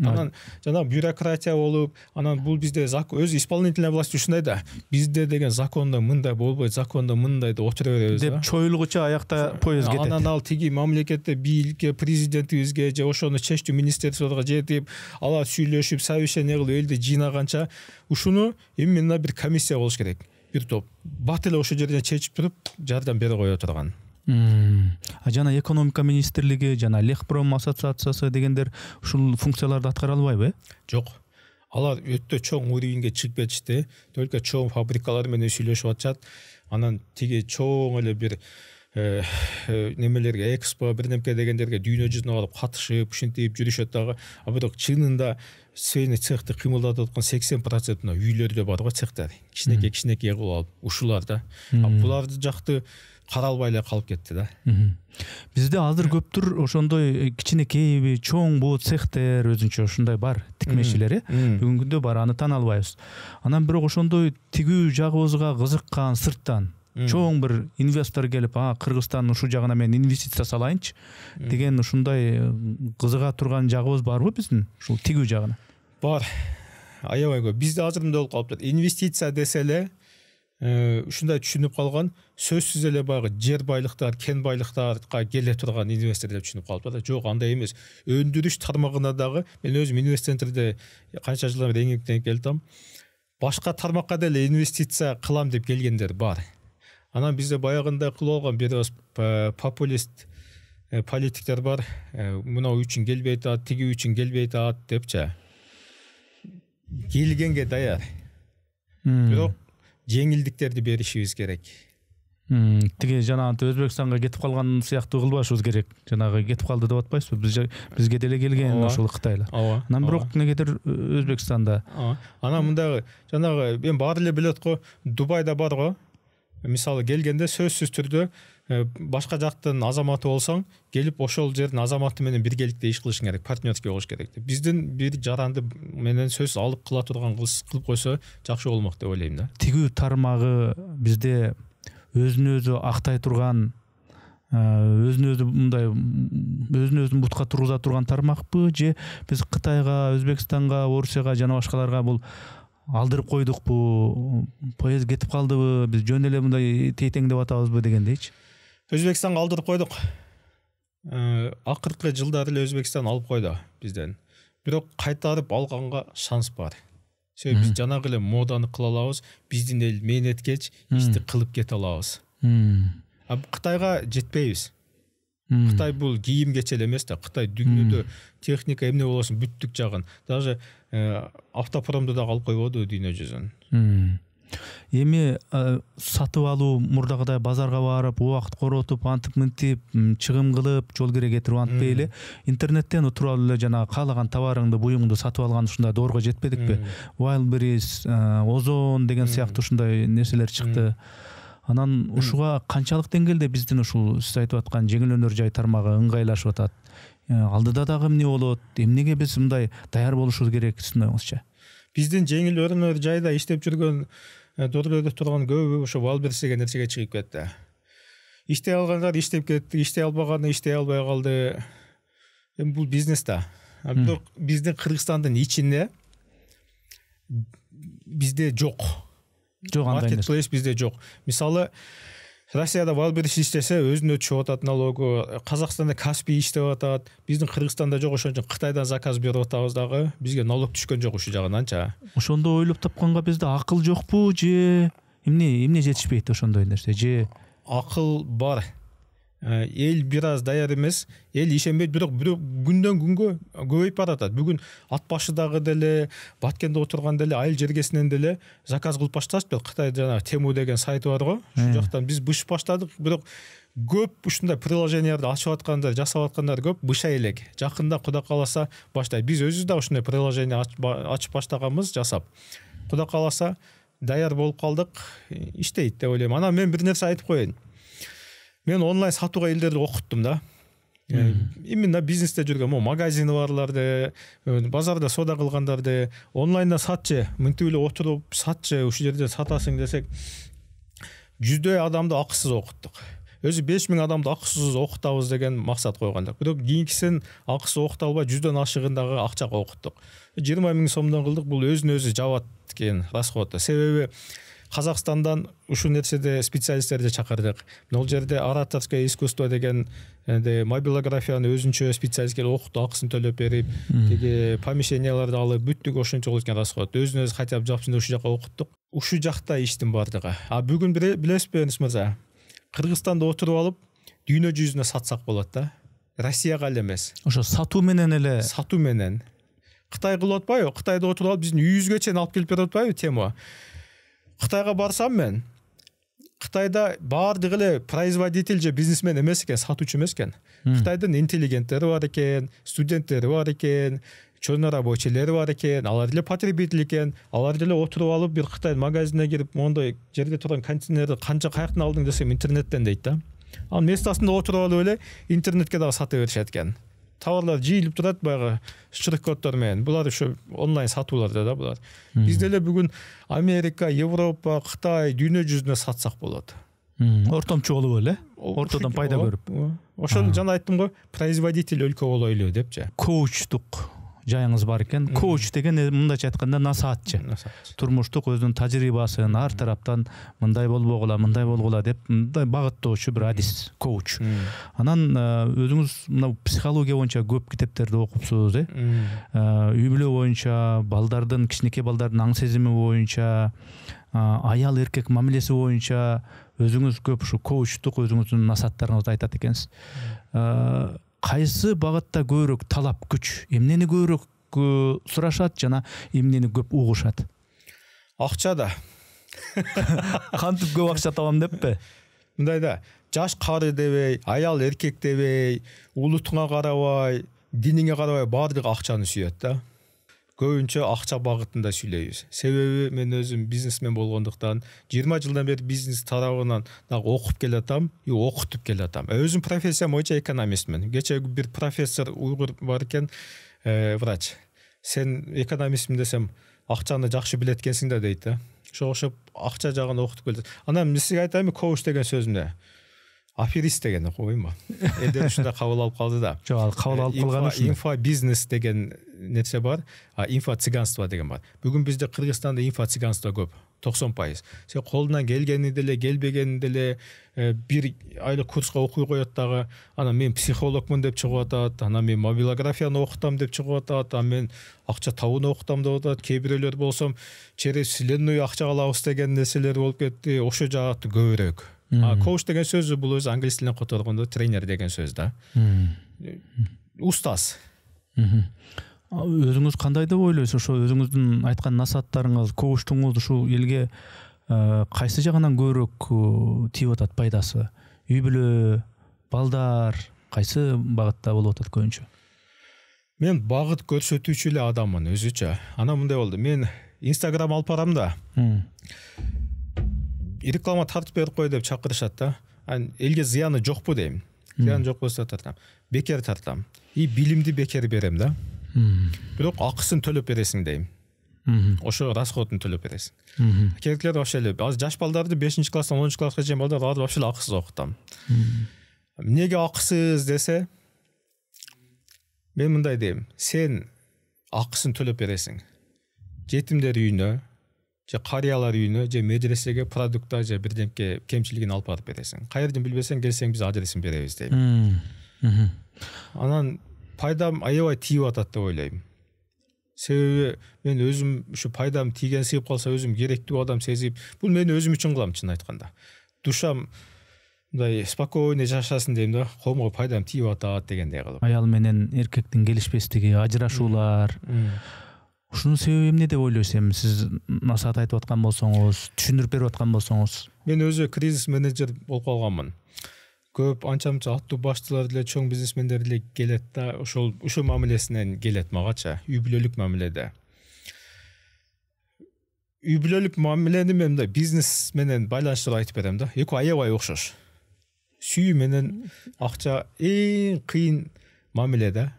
Анан жана бюрократия болуп, анан бул бизде өз исполнительная власть ушундай да. Бизде деген закондо мындай болбойт, закондо мындай деп отура беребиз да. Деп чоюлгуча аякта поезд кетет. Анан ал тиги мамлекетте бийликке, президентибизге же ошону чечтүү министерствого жетип, алар сүйлөшүп, совещание кылып элди жыйнаганча ушуну именно бир комиссия болуш керек. Бир топ бат эле ошол жерден чечип туруп жардам бере кое турган. Жана экономика министрлиги, жана Лехпром ассоциациясы дегендер ушул функцияларды аткара албайбы? Жок. Алар өтө чоң уровеньге чыгып кетишти. Только чоң фабрикалар менен сүйлөшүп атышат. Анан тиги чоң эле бир немелерге, экспо, бир немке дегендерге дүйнө жүзүнө барып катышып, ушинтип жүрүшөт дагы. Бирок чынында сени цехти кыймылдатып аткан 80% үйлөрдө бар го цехтер. Кичинекей кылып алып, ушулар да. Буларды жакты каралбай эле калып кетти да. Бизде азыр көптүр ошондой кичинекейби, чоңбу цехтер өзүнчө ушундай бар, тикмечилери. Бүгүнкү күндө бар, аны таана албайбыз. Анан бирок ошондой тигүү жагыбызга кызыккан сырттан чоң бир инвестор келип, Кыргызстандын ушул жагына мен инвестиция салайынчы деген ушундай кызыга турган жагыбыз барбы биздин ушул тигүү жагына? Бар. Аябай көп. Бизде азыр мындай болуп калыптыр. Инвестиция десе эле ушундай түшүнүп калган, сөзсүз эле баягы жер байлыктар, кен байлыктарга келе турган инвестор деп түшүнүп калыптыр. Жок, андай эмес. Өндүрүш тармагына дагы мен өзүм инвестцентрде канча жылдан бери еңбектенип келдим. Башка тармакка деле инвестиция кылам деп келгендер бар. Анан бизде баягында кылып алган бир популист политиктер бар. Мынау үчүн келбейт, тиги үчүн келбейт депчи. Келгенге даяр. Бирок жеңилдиктерди беришибиз керек. Тиги жанагы Өзбекстанга кетип калган сыяктуу кылбашыбыз керек. Жанагы кетип калды деп атпайсызбы? Бизге деле келген ошол Кытайлар. Анан бирок негедир Өзбекстанда. Анан мындай жанагы мен баары эле билет го, Дубайда бар го. Мисалы келгенде сөзсүз түрдө башка жактын азаматы болсоң, келип ошол жердин азаматы менен биргеликте иш кылышың керек, партнерский болуш керек. Биздин бир жаранды менен сөз алып кыла турган кылып койсо жакшы болмок деп ойлойм да. Тигүү тармагы бизде өзүн өзү актай турган, өзүн өзүн бутка тургуза турган тармакпы, же биз Кытайга, Өзбекстанга, Орусияга жана башкаларга бул алдырып койдукпу, поезд кетип калдыбы, биз жөн эле мындай тейтең деп атабызбы дегендейчи? Өзбекстанга алдырып койдук. Акыркы жылдары эле Өзбекстан алып койду бизден. Бирок кайтарып алганга шанс бар. Себеби биз жанагы эле моданы кыла алабыз, биздин эл мээнеткеч ишти кылып кете алабыз. Кытайга жетпейбиз. Кытай бул кийим кечел эмес да. Кытай дүйнөдө техника эмне болосун бүттүк жагын. Даже автопромду да алып койбоду дүйнө жүзүн. Эми сатып алуу мурдагыдай базарга барып, убакыт коротуп, антип мынтип, чыгым кылып, жол кире кетирип антпай эле интернеттен отуруп алып эле жана каалаган товарыңды, буюңду сатып алган ушундай доорго жетпедикпи? Wildberries, Озон деген сыяктуу ушундай нерселер чыкты. Анан ушуга канчалык деңгээлде биздин ушул сиз айтып аткан жеңил өнөр жай тармагы ыңгайлашып атат? Алдыда дагы эмне болот? Эмнеге биз мындай даяр болушубуз керек сиздин оюңузча? Биздин жеңил өнөр жайда иштеп жүргөн дорлордо турган көбү ошо Wildberries деген нерсеге чыгып кетти. Иштей алгандар иштеп кетти, иштей албаганы иштей албай калды. Эми бул бизнес да. Бирок биздин Кыргызстандын ичинде бизде жок. Marketplace бизде жок. Мисалы, Россияда Wildberries иштесе өзүнө түшүп атат налогу, Казакстанда Каспий иштеп атат, биздин Кыргызстанда жок, ошон үчүн Кытайдан заказ берип атабыз дагы, бизге налог түшкөн жок ушул жагынан-ча. Ошондо ойлоп тапканга бизде акыл жокпу же эмне жетишпейт ошондой нерсе же? Акыл бар. Эл бир аз даяр эмес, эл ишенбейт, бирок күндөн күнгө көбөйүп баратат. Бүгүн ат башыдагы деле, Баткенде отурган деле, айыл жергесинен деле заказ кылып башташты. Кытай жана Тему деген сайты бар го. Ушул жактан биз бышып баштадык, бирок көп ушундай приложенияларды ачып аткандар, жасап аткандар көп, бышай элек. Жакында Кудай кааласа баштайт. Биз өзүбүз да ушундай приложение ачып баштаганбыз, жасап. Кудай кааласа даяр болуп калдык, иштейт деп ойлойм. Анан мен бир нерсе айтып коеюн. Мен онлайн сатууга элдерди окуттум да. Именно бизнесте жүргөн, магазини барларды, базарда соода кылгандарды онлайндан сатчы, мынтип эле отуруп сатчы, ушул жерден сатасың десек, жүздөй адамды акысыз окуттук. Өзү 5000 адамды акысыз окутабыз деген максат койгондук. Бирок кийинкисин акысыз окута албай 100дөн ашыгындагы акчага окуттук. 20 000 сомдон кылдык, бул өзүн өзү жабат экен расход. Себеби Казакстандан ушул нерседе специалисттерди чакырдык. Бул жерде ораторское искусство деген мобилографияны өзүнчө специалист келип окутту, акысын төлөп берип, теги помещенияларды алып, бүттүк ошончо болот экен расход. Өзүн өзү хотя бы жапсын, ушул жака окуттук. Ушул жакта иштин бардыгы. Бүгүн билесизби, Энис мырза? Кыргызстанда отуруп алып, дүйнө жүзүнө сатсак болот да. Россияга эле эмес. Ошо сатуу менен эле. Сатуу менен. Кытай кылып атпайбы? Кытайда отуруп алып, биздин үйүбүзгө чейин алып келип берип атпайбы Тема? Кытайга барсам мен, Кытайда баардыгы эле производитель же бизнесмен эмес экен, сатуучу эмес экен. Кытайдын интеллигенттери бар экен, студенттери бар экен, чөйнө рабочийлери бар экен, алар деле потребитель экен, алар деле отуруп алып бир Кытай магазинине кирип, мондой жерде турган контейнерди канча каяктан алдың десем, интернеттен дейт да. Анын местасында отуруп алып эле интернетке дагы сата беришет экен. Товарлар жийилип турат баягы штрих-коддор менен. Булар ушу онлайн сатууларда да булар. Бизде эле бүгүн Америка, Европа, Кытай дүйнө жүзүнө сатсак болот. Ортомчу болуп эле, ортодон пайда көрүп. Ошол жана айттым го, производитель өлкө болойлу депчи. Коучтук жайыңыз бар экен. Коуч деген мындайча айтканда насаатчы. Турмуштук өзүнүн тажрыйбасын ар тараптан мындай болбогула, мындай болгула деп мындай багыттоочу бир адис, коуч. Анан өзүңүз мына психология боюнча көп китептерди окупсуз, үй бүлө боюнча, балдардын, кичинекей балдардын аң сезими боюнча, аял эркек мамилеси боюнча өзүңүз көп ушу коучтук өзүңүздүн насааттарыңызды айтат экенсиз. Кайсы багытта көбүрөөк талап, күч, эмнени көбүрөөк сурашат жана эмнени көп угушат? Акча да. Кантип көп акча табам деппи? Мындай да, жаш кары дебей, аял эркек дебей, улутуңа карабай, диниңе карабай баардыгы акчаны сүйөт да. Көбүнчө акча багытында сүйлөйбүз. Себеби мен өзүм бизнесмен болгондуктан 20 жылдан бери бизнес тарабынан дагы окуп келатам, окутуп келатам. Өзүм профессиям боюнча экономистмин. Кече бир профессор уйгур бар экен, врач. Сен экономистмин десем, акчаны жакшы билет экенсиң да дейт да. Ошого окшоп акча жагын окутуп келдим. Анан мен сизге айтайынбы, коуч деген сөзүмдө аферист деген окубайм ба? Элдер ушундай кабыл алып калды да. Жок, ал кабыл алып калган үчүн. Инфобизнес деген нерсе бар, инфо-цыганство деген бар. Бүгүн бизде Кыргызстанда инфо-цыганство көп, 90%. Сен колунан келгени деле, келбегени деле бир айлык курска окуй коет дагы, анан мен психологмун деп чыгып атат, анан мен мобилографияны окутам деп чыгып атат, анан мен акча табууну окутам деп атат. Кээ бирөөлөр болсом через вселенную акча алабыз деген нерселер болуп кетти. Ошо жааты көбүрөөк. Коуч деген сөзү бул өзү англис тилинен которгондо тренер деген сөз да. Устаз. Өзүңүз кандай деп ойлойсуз? Ошо өзүңүздүн айткан насааттарыңыз, коучтуңуз ушул элге кайсы жагынан көбүрөөк тийип атат пайдасы? Үй бүлө, балдар кайсы багытта болуп атат көбүнчө? Мен багыт көрсөтүүчү эле адаммын өзүчө. Ана мындай болду. Мен Instagram алып барам да. Реклама тартып берип кой деп чакырышат да. Элге зыяны жокпу дейм. Зыяны жок болсо тартам. Бекер тартам. И билимди бекер берем да. Бирок акысын төлөп бересиң дейм. Ошо расходун төлөп бересиң. Керектелер вообще эле. Азыр жаш балдарды 5-класстан 10-класска чейин балдар вообще акысыз окутам. Эмнеге акысыз десе, мен мындай дейм. Сен акысын төлөп бересиң. Жетимдер үйүнө, же карыялар үйүнө, же медресеге продукта, же бирдемке кемчилигин алып барып бересиң. Кайерден билбесең келсең биз адресин беребиз дейм. Анан пайдам аябай тийип атат деп ойлойм. Себеби мен өзүм ушу пайдам тийген сыйып калса өзүм керектүү адам сезип, бул мен өзүм үчүн кылам чын айтканда. Душам мындай спокойно жашасын дейм да, коомго пайдам тийип атат дегендей кылып. Аял менен эркектин келишпестиги, ажырашуулар. Ушунун себеби эмне деп ойлойсуз эми? Сиз насаат айтып аткан болсоңуз, түшүндүрүп берип аткан болсоңуз. Мен өзү кризис менеджер болуп калганмын. Көп анча-мынча аттуу баштылар деле, чоң бизнесмендер деле келет да, ошол мамилесинен келет магача, үй бүлөлүк мамиледе. Үй бүлөлүк мамилени мен да бизнес менен байланыштырып айтып берем да. Экөө аябай окшош. Сүйүү менен акча эң кыйын мамиле да.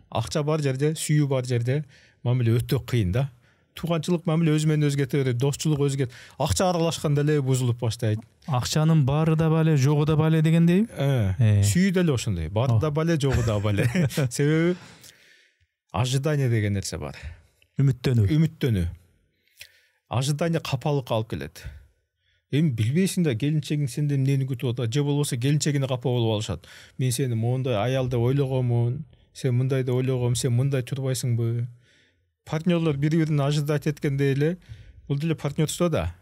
Акча бар жерде, сүйүү бар жерде мамиле өтө кыйын да. Тууганчылык мамиле өзү менен өзгөтө берет, достчулук өзгөт. Акча аралашканда эле бузулуп баштайт. Акчанын баары да бале, жогу да бале дегендей. Сүйүү деле ошондой. Баары да бале, жогу да бале. Себеби ожидание деген нерсе бар. Үмүттөнүү. Ожидание капалыкка алып келет. Эми билбейсиң да келинчегиң сенден эмнени күтүп атат, же болбосо келинчегине капа болуп алышат. Мен сени моундай аял деп ойлогонмун, сен мындай деп ойлогом, сен мындай турбайсыңбы? Партнерлор бири-бирин ожидать эткенде эле, бул деле партнерство да.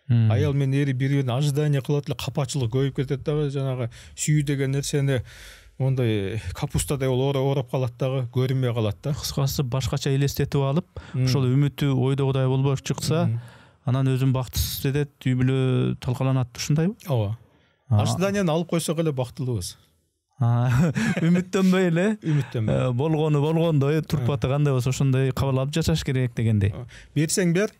Аял менен эри бири-бирин ожидание кылат эле, капачылык көбөйүп кетет дагы, жанагы сүйүү деген нерсени мондай капустадай орап калат дагы, көрүнбөй калат да. Кыскасы башкача элестетип алып, ошол үмүтү ойдогудай болбоп чыкса, анан өзүн бактысыз этет, үй бүлө талкаланат, ушундайбы? Ооба. Ожиданияны алып койсок эле бактылуубуз. Үмүттөнбөй эле, болгондой турпаты кандай болсо ошондой кабыл алып жашаш керек дегендей. Берсең бер,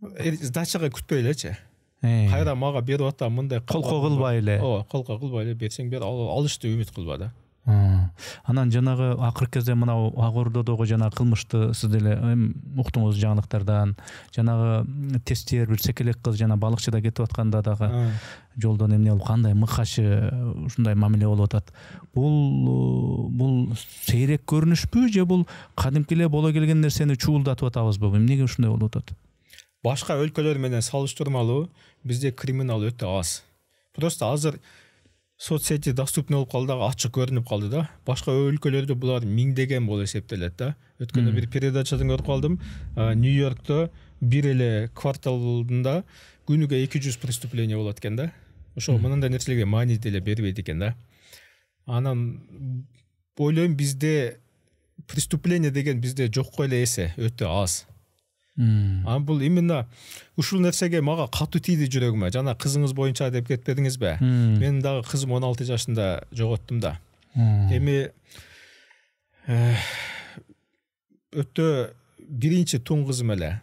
сдачага күтпөй элечи. Кайра мага берип атам мындай колко кылбай эле. Ооба, колко кылбай эле берсең бер, алышты үмүт кылба да. Анан жанагы акыркы кезде мына Ак Ордодогу жана кылмышты сиз деле уктуңуз жаңылыктардан, жанагы тесттер бир секелек кыз жана балыкчыда кетип атканда дагы жолдон эмне болуп кандай мыкашы ушундай мамиле болуп атат. Бул сейрек көрүнүшпү же бул кадимки эле боло келген нерсени чуулдатып атабызбы? Эмнеге ушундай болуп атат? Башка өлкөлөр менен салыштырмалуу бизде криминал өтө аз. Просто азыр соцсети доступный болуп калды, ачык көрүнүп калды да. Башка өлкөлөрдө булар миңдеген болуп эсептелет да. Өткөндө бир передачадан көрүп калдым. Нью-Йоркто бир эле кварталында күнүгө 200 преступление болот экен да. Ошо мындай нерселерге маани деле бербейт экен да. Анан ойлойм бизде преступление деген бизде жокко эле эсе өтө аз. Бул именно ушул нерсеге мага катуу тийди жүрөгүмө. Жана кызыңыз боюнча деп кетпедиңизби? Мен дагы кызым 16 жашында жоготтум да. Эми өтө биринчи тун кызым эле.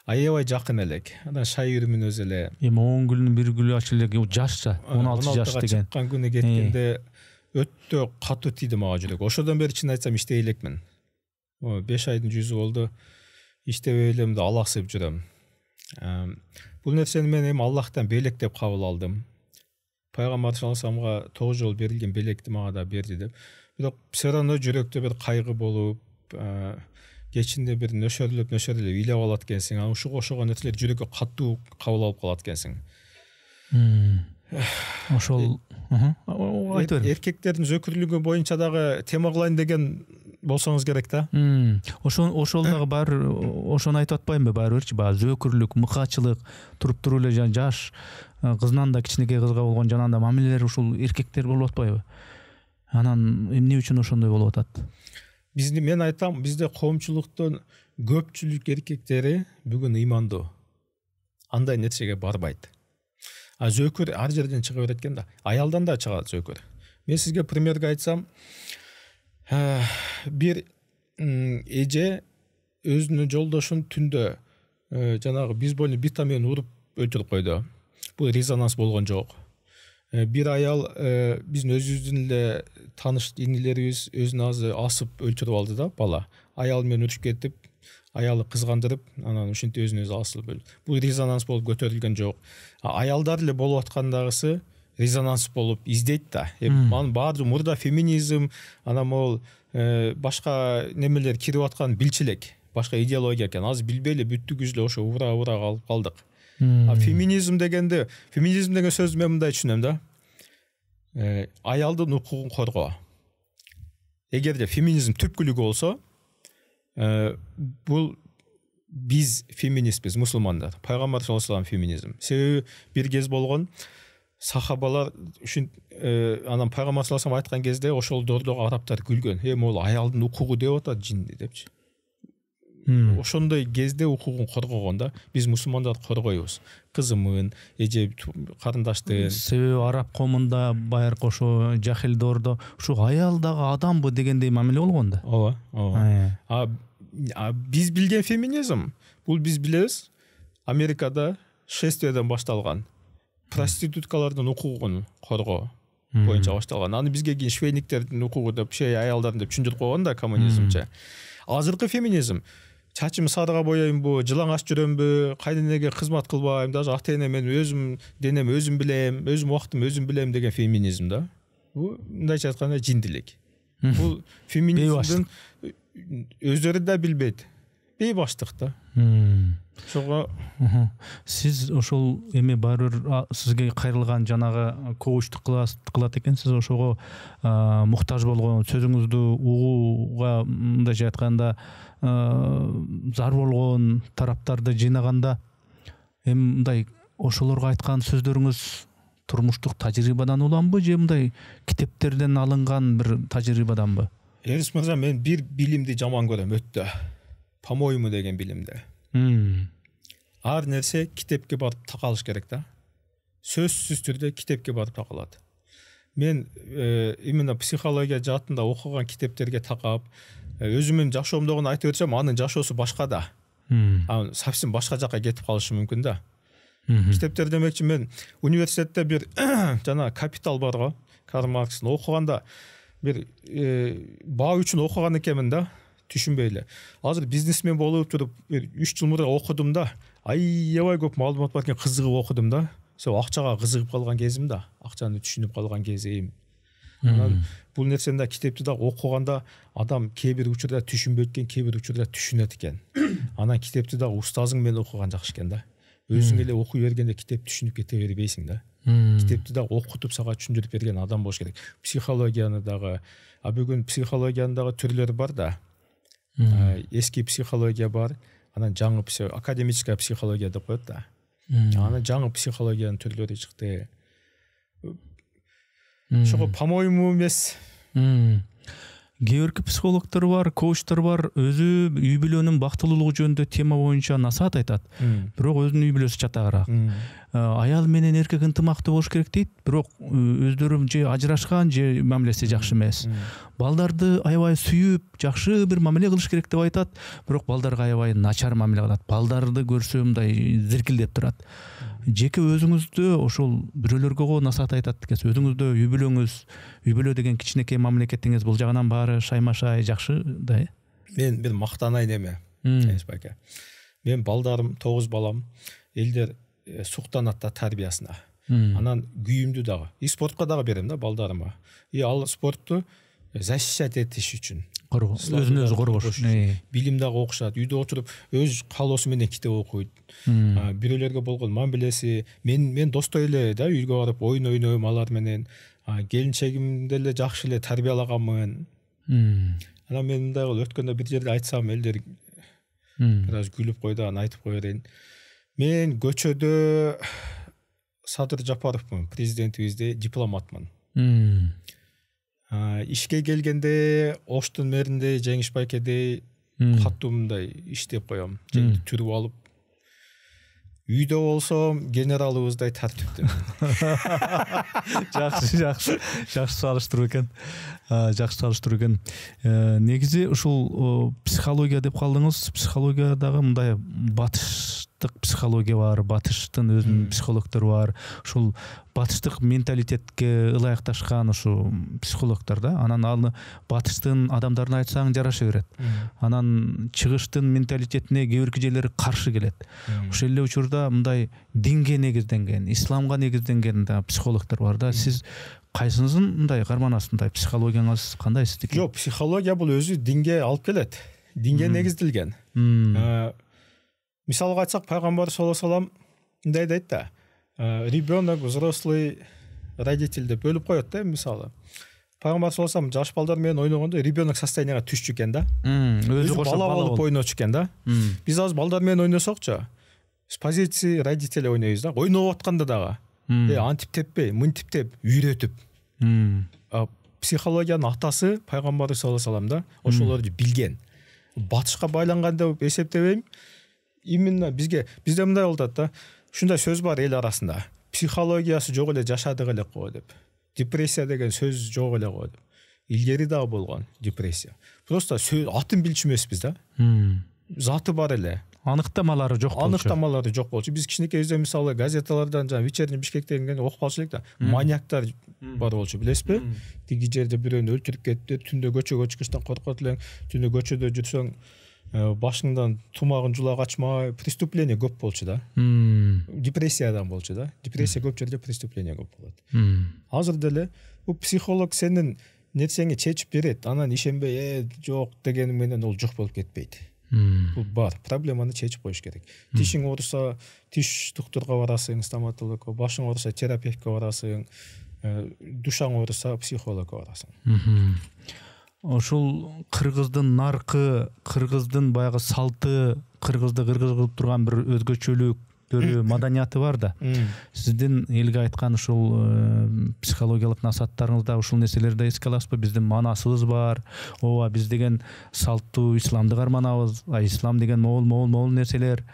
Аябай жакын элек. Анан шай үйрүмүнөбүз эле. Эми 10 күнүн бир күнү ачылык жашча, 16 жаш деген. Чыккан күнү кеткенде өтө катуу тийди мага жүрөк. Ошодон бери чын айтсам иштей элекмин. 5 айдын жүзү болду. иштебей эле мындай алаксып жүрөм. Бул нерсени мен эми Аллахтан белек деп кабыл алдым. Пайгамбар саллаллаху 9 жолу берилген белекти мага да берди деп. Бирок все равно жүрөктө бир кайгы болуп, кечинде бир нөшөрлөп илеп алат экенсиң. Анан ушуга ошого нерселер жүрөккө катуу кабыл алып калат экенсиң. Ошол эркектердин зөкүрлүгү боюнча дагы тема кылайын деген болсоңуз керек да. Ошол дагы бар, ошону айтып атпаймынбы баары бирчи, зөкүрлүк, мыкачылык, туруп эле жаш кызынан да кичинекей кызга болгон жанагындай мамилелер ушул эркектер болуп атпайбы? Анан эмне үчүн ошондой болуп атат? Мен айтам, бизде коомчулуктун көпчүлүк эркектери бүгүн ыймандуу. андай нерсеге барбайт. Зөкөр ар жерден чыга берет экен да, аялдан да чыгат зөкөр. Мен сизге примерге айтсам, бир эже өзүнүн жолдошун түндө жанагы бейсбольный бита менен уруп өлтүрүп койду. Бул резонанс болгон жок. Бир аял биздин өзүбүздүн эле тааныш инилерибиз өзүн азыр асып өлтүрүп алды да, бала. Аял менен урушуп кетип, аялы кызгандырып, анан ошентип өзүн өзү асылып өлдү. Бул резонанс болуп көтөрүлгөн жок. Аялдар эле болуп аткандагысы резонанс болуп издейт да. Анын баары мурда феминизм, анан могул башка немелер кирип аткан билчилек, башка идеология экен. Азыр билбей эле бүттүк эле ошо ура калып калдык. Феминизм деген сөздү мен мындай түшүнөм да. Аялдын укугун коргоо. Эгерде феминизм түпкүлүгү болсо, бул биз феминистпиз, мусулмандар. Пайгамбар саллаллаху алейхи вассалам феминизм. Себеби бир кез болгон сахабалар үчүн анан пайгамбар саллаллаху алейхи вассалам айткан кезде ошол дордого арабтар күлгөн. Могул аялдын укугу деп атат жинди депчи. Ошондой кезде укугун коргогон да. Биз мусулмандар коргойбуз. Кызымын, эже карындаштын. Себеби араб коомунда байыркы ошо жахил доордо ушу аял дагы адамбы дегендей мамиле болгон да. Ооба. Биз билген феминизм, бул биз билебиз, Америкада шествиеден башталган. Проституткалардын укугун коргоо боюнча башталган. Аны бизге кийин швейниктердин укугу деп, аялдардын деп түшүндүрүп койгон да коммунизмче. Азыркы феминизм чачымды сарыга боёймбу, жылаң аш жүрөмбү, кайненеге кызмат кылбайм, даже ата-эне мен өзүм денем өзүм билем, өзүм убактым өзүм билем деген феминизм да. Бул мындайча айтканда жиндилик. Бул феминизмдин өздөрү да билбейт. Бейбаштык да. Ошого сиз ошол эми баары бир сизге кайрылган жанагы коучтук кылат экенсиз, ошого муктаж болгон, сөзүңүздү угууга мындайча айтканда зар болгон тараптарды жыйнаганда эми мындай ошолорго айткан сөздөрүңүз турмуштук тажрыйбадан уламбы же мындай китептерден алынган бир тажрыйбаданбы? Эрис мырза, мен бир билимди жаман көрөм өтө. По-моему деген билимди. Ар нерсе китепке барып такалыш керек да. Сөзсүз түрдө китепке барып такалат. Мен именно психология жаатында окуган китептерге такап, өзүмдүн жашоомдогун айтып берсем, анын жашоосу башка да. Совсем башка жака кетип калышы мүмкүн да. Китептер демекчи, мен университетте бир жана Капитал бар го, Карл Маркстын окуганда бир баа үчүн окуган экенмин да, түшүнбөй эле. Азыр бизнесмен болуп туруп 3 жыл мурда окудум да. Аябай көп маалымат бар экен, кызыгып окудум да. Акчага кызыгып калган кезим да, акчаны түшүнүп калган кезим. Анан бул нерсени да, китепти да окуганда адам кээ бир учурда түшүнбөйт экен, кээ бир учурда түшүнөт экен. Анан китепти да устазың менен окуган жакшы экен да. Өзүң эле окуй бергенде китеп түшүнүп кете бербейсиң да. Китепти да окутуп сага түшүндүрүп берген адам болуш керек. Психологияны дагы, бүгүн психологиянын дагы түрлөрү бар да. Эски психология бар, анан жаңы академическая психология деп коет да. Анан жаңы психологиянын түрлөрү чыкты. Ошого по-моему эмес. Кээ бирки психологдор бар, коучтор бар, өзү үй бүлөнүн бактылуулугу жөнүндө тема боюнча насаат айтат. Бирок өзүнүн үй бүлөсү чатагыраак. Аял менен эркек ынтымактуу болуш керек дейт, бирок өздөрү же ажырашкан, же мамилеси жакшы эмес. Балдарды аябай сүйүп, жакшы бир мамиле кылыш керек деп айтат, бирок балдарга аябай начар мамиле кылат. Балдарды көрсө мындай зиркилдеп турат. Жеке өзүңүздө ошол бирөөлөргө насаат айтат экенсиз. Өзүңүздө үй бүлө деген кичинекей мамлекетиңиз, бул жагынан баары шаймашай жакшы да. Мен бир мактанайын эме. Мен балдарым 9 балам, элдер суктанат да тарбиясына. Анан күйүмдү дагы, спортко дагы берем да балдарыма. Ал спортту защищать этиш үчүн. Өзүн өзү коргош. Билим дагы окушат, үйдө отуруп өз каалоосу менен китеп окуйт. Бирөөлөргө болгон мамилеси, мен достой эле да үйгө барып оюн ойнойм алар менен. Келинчегимди эле жакшы эле тарбиялаганмын. Анан мен мындай өткөндө бир жерде айтсам, элдер бир аз күлүп койду, анан айтып кое берейин. Мен көчөдө Садыр Жапаровмун, президентибизде дипломатмын. Ишке келгенде Оштун мэринде Жеңиш Байкедей каттуу мындай иштеп коем. Түрүп алып. үйдө болсом генералыбыздай тартиптимин. Жакшы салыштыруу экен. Негизи ушул психология деп калдыңыз. Психологиядагы мындай батыштык психология бар, батыштын өзүнүн психологдору бар. Ушул батыштык менталитетке ылайыкташкан ушу психологдор да. Анан аны батыштын адамдарына айтсаң жараша берет. Анан чыгыштын менталитетине кээ бир жерлери каршы келет. Ошол эле учурда мындай динге негизденген, исламга негизденген да психологдор бар да. Сиз кайсынысын мындай карманасыз, мындай психологияңыз кандай сиздики? Жок, психология бул өзү динге алып келет. Динге негизделген. Мисалга айтсак, пайгамбар саллаллаху алейхи вассалам мындай дейт да. Ребенок, взрослый, родитель деп бөлүп коет да, мисалы. Пайгамбар саллаллаху алейхи вассалам жаш балдар менен ойногондо ребенок состоянияга түшчү экен да. Өзү бала болуп ойночу экен да. Биз азыр балдар менен ойносокчу, с позиции родителя ойнойбуз да. Ойноп атканда дагы антип теппей, мынтип теп, үйрөтүп. Психологиянын атасы пайгамбар саллаллаху алейхи вассалам да, ошолорду билген. Батышка байланган деп эсептебейм. Именно bizde мындай болуп атат да. Ушундай сөз бар эл арасында. Психологиясы жок эле жашадык эле го деп. Депрессия деген сөз жок эле го деп. Илгери дагы болгон депрессия. Просто сөз атын билчү эмеспиз да. Заты бар эле. Аныктамалары жок болчу. Аныктамалары жок болчу. Биз кичинекейибизде мисалы газеталардан жана вечерний Бишкек дегенде окуп калчу элек да. Маньяктар бар болчу, билесизби? Тиги жерде бирөөнү өлтүрүп кетти, түндө көчөгө чыгыштан коркот элең, түндө көчөдө жүрсөң башыңдан тумагын жула качмай, преступление көп болчу да. Депрессиядан болчу да. Депрессия көп жерде, преступление көп болот. Азыр деле бул психолог сенин нерсеңи чечип берет, анан ишенбей, жок дегени менен ол жок болуп кетпейт. Бул бар, проблеманы чечип коюш керек. Тишиң ооруса, тиш доктурга барасың, стоматологко, башың ооруса, терапевтке барасың, душаң ооруса, психологко барасың. Ошол кыргыздын наркы, кыргыздын баягы салты, кыргызды кыргыз кылып турган бир өзгөчөлүктөрү, маданияты бар да. Сиздин элге айткан ушул психологиялык насааттарыңызда ушул нерселерди эске аласызбы? Биздин манасыбыз бар. Ооба, биз деген салттуу исламды карманабыз. Ислам деген могул нерселер.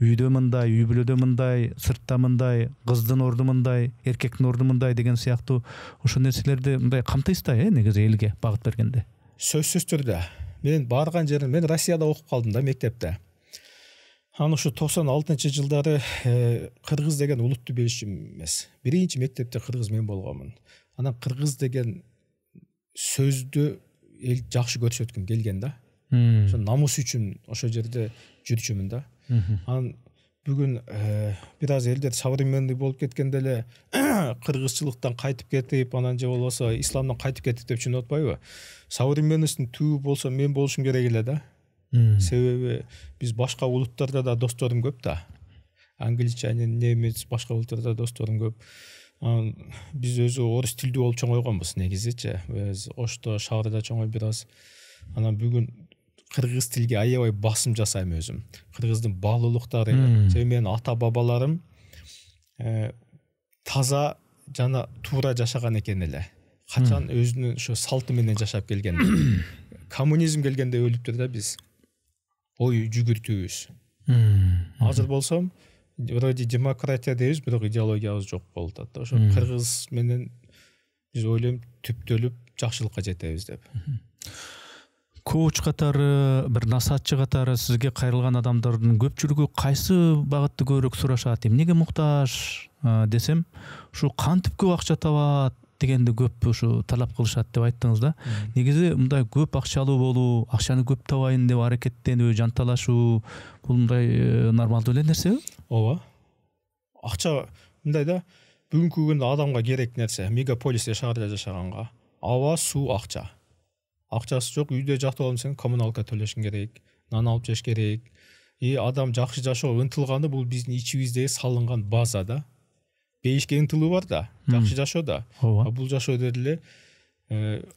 Үйдө мындай, үй бүлөдө мындай, сыртта мындай, кыздын орду мындай, эркектин орду мындай деген сыяктуу ошол нерселерди мындай камтыйсыз да, негизи элге багыт бергенде. Сөзсүз түрдө. Мен барган жерим, мен Россияда окуп калдым да, мектепте. Аны ушу 96-жылдары кыргыз деген улутту билишим эмес. Биринчи мектепте кыргыз мен болгонмун. Анан кыргыз деген сөздү эл жакшы көрсөткүм келген да. Ошо намус үчүн ошол жерде жүрчүмүн да. Анан бүгүн бир аз элдер современный болуп кеткенде эле кыргызчылыктан кайтып кетип, анан же болбосо исламдан кайтып кетип деп түшүнүп атпайбы? Современностьтун түбү болсо мен болушум керек эле да. Себеби биз башка улуттарда да досторум көп да. Англичанин, немец, башка улуттарда досторум көп. Биз өзү орус тилдүү болуп чоңойгонбуз негизичи. Биз Ошто шаарда чоңой бир аз. Анан бүгүн кыргыз тилге аябай басым жасайм өзүм. Кыргыздын баалуулуктары, себеби менин ата бабаларым таза жана туура жашаган экен эле. Качан өзүнүн ошо салты менен жашап келген. Коммунизм келгенде өлүптүр да биз. Ой жүгүртүүбүз. Азыр болсом, вроде демократия дейбиз, бирок идеологиябыз жок болуп атат. Ошо кыргыз менен биз ойлойм түптөлүп жакшылыкка жетебиз деп. Коуч катары, бир насаатчы катары сизге кайрылган адамдардын көпчүлүгү кайсы багытты көбүрөөк сурашат? Эмнеге муктаж десем, ушу кантип көп акча табат дегенди көп ушу талап кылышат деп айттыңыз да. Негизи мындай көп акчалуу болуу, акчаны көп табайын деп аракеттенүү, жанталашуу, бул мындай нормалдуу эле нерсеби? Ооба. Акча мындай да, бүгүнкү күндө адамга керек нерсе, мегаполисте шаарда жашаганга аба, суу, акча. Акчасы жок, үйдө жатып алсаң коммуналка төлөшүң керек, нан алып жеш керек. Адам жакшы жашоо ынтылганы бул биздин ичибиздеги салынган база да. Бейишке ынтылуу бар да, жакшы жашоо да. Бул жашоо деле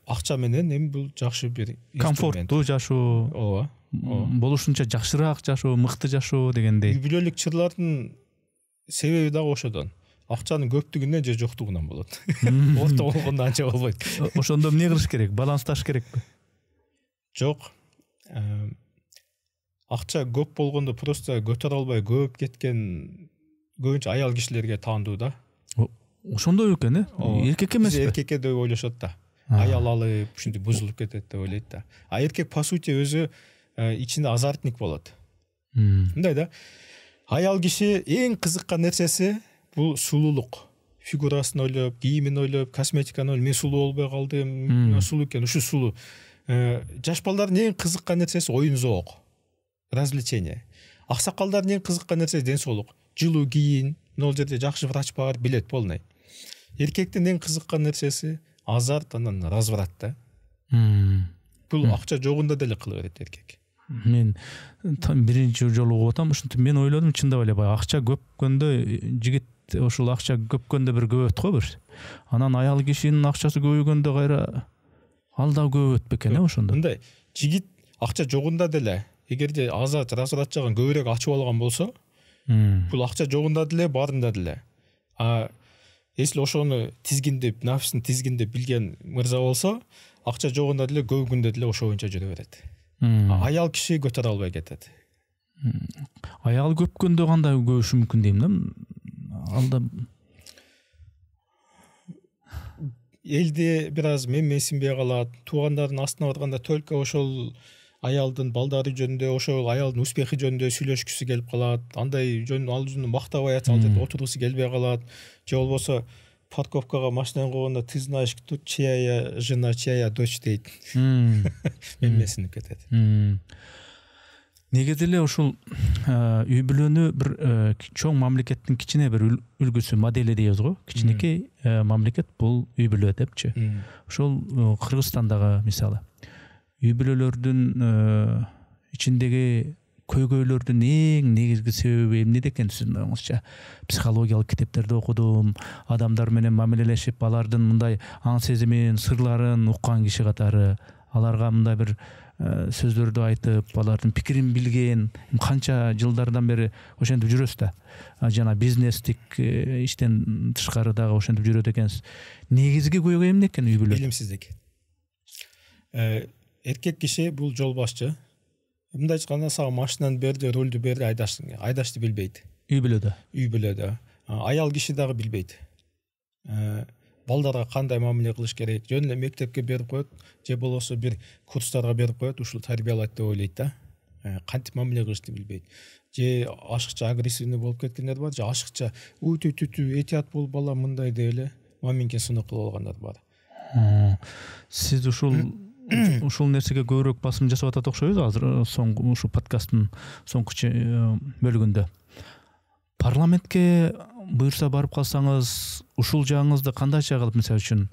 акча менен эми бул жакшы бир комфорттуу жашоо. Ооба. Болушунча жакшыраак жашоо, мыкты жашоо дегендей. Үй бүлөлүк чырлардын себеби дагы ошодон. Акчанын көптүгүнөн же жоктугунан болот. Орто болгондо анча болбойт. Ошондо эмне кылыш керек? Балансташ керекпи? Жок. Акча көп болгондо просто көтөрө албай көп кеткен көбүнчө аял кишилерге таандуу да. Ошондой экен, эркек эмес. Эркекке деп ойлошот да. Аял алып ушинтип бузулуп кетет деп ойлойт да. А эркек по сути өзү ичинде азартник болот. Мындай да. Аял киши эң кызыккан нерсеси бул сулуулук. Фигурасын ойлоп, кийимин ойлоп, косметиканы ойлоп, мен сулуу болбой калдым, сулуу экен, ушу сулуу. Жаш балдардын эң кызыккан нерсеси оюн зоок, развлечение. Аксакалдардын эң кызыккан нерсеси ден соолук. Жылуу кийин, могул жерде жакшы врач бар, билет полный. Эркектин эң кызыккан нерсеси азарт, анан разврат да. Бул акча жогунда деле кыла берет эркек. Мен биринчи жолу угуп атам, ушинтип мен ойлодум, чындап эле баягы акча көпкөндө жигит ошол акча көпкөндө бир көбөт го бир. Анан аял кишинин акчасы көбөйгөндө кайра ал да көбөт бекен ошондо. Мындай жигит акча жогунда деле эгерде азат разврат жагын көбүрөөк ачып алган болсо, бул акча жогунда деле баарында деле. Если ошону тизгиндеп, нафсын тизгиндеп билген мырза болсо, акча жогунда деле көп күндө деле ошо боюнча жүрө берет. Аял киши көтөрө албай кетет. Аял көпкөндө кандай көбүшү мүмкүн дейм да. Алда элде бир аз менсинбей калат, туугандардын астына барганда только ошол аялдын балдары жөнүндө, ошол аялдын успехи жөнүндө сүйлөшкүсү келип калат. Андай жөн ал жөнүндө мактабай айтса, ал жерде отургусу келбей калат. Же болбосо парковкага машинаны койгондо ты знаешь, кто чья жена, чья дочь дейт. Менсинип кетет. Негизи эле ушул үй бүлөнү бир чоң мамлекеттин кичине бир үлгүсү, модели дейбиз го. Кичинекей мамлекет бул үй бүлө депчи. Ошол Кыргызстандагы мисалы үй бүлөлөрдүн ичиндеги көйгөйлөрдүн эң негизги себеби эмнеде экен сиздин оюңузча? Психологиялык китептерди окудум, адамдар менен мамилелешип, алардын мындай аң сезимин, сырларын уккан киши катары, аларга мындай бир сөздөрдү айтып, алардын пикирин билген, канча жылдардан бери ошентип жүрөсүз да. Жана бизнестик иштен тышкары дагы ошентип жүрөт экенсиз. Негизги көйгөй эмне экен үй бүлө? Билимсиздик. Эркек киши бул жол башчы. Мындай айтканда, сага машинаны берди, рулду берди, айдашты билбейт. Үй бүлөдө. Аял киши дагы билбейт. Балдарга кандай мамиле кылыш керек, жөн эле мектепке берип коет, же болбосо бир курстарга берип коет, ушул тарбиялайт деп ойлойт да. Кантип мамиле кылышты билбейт. Же ашыкча агрессивный болуп кеткендер бар, же ашыкча этият бол бала мындай деп эле маминкен сынок кылып алгандар бар. Сиз ушул нерсеге көбүрөөк басым жасап атат окшойбуз азыр соңку ушу подкасттын соңку бөлүгүндө. Парламентке буйрса барып калсаңыз, ушул жагыңызды кандайча кылып, мисалы үчүн,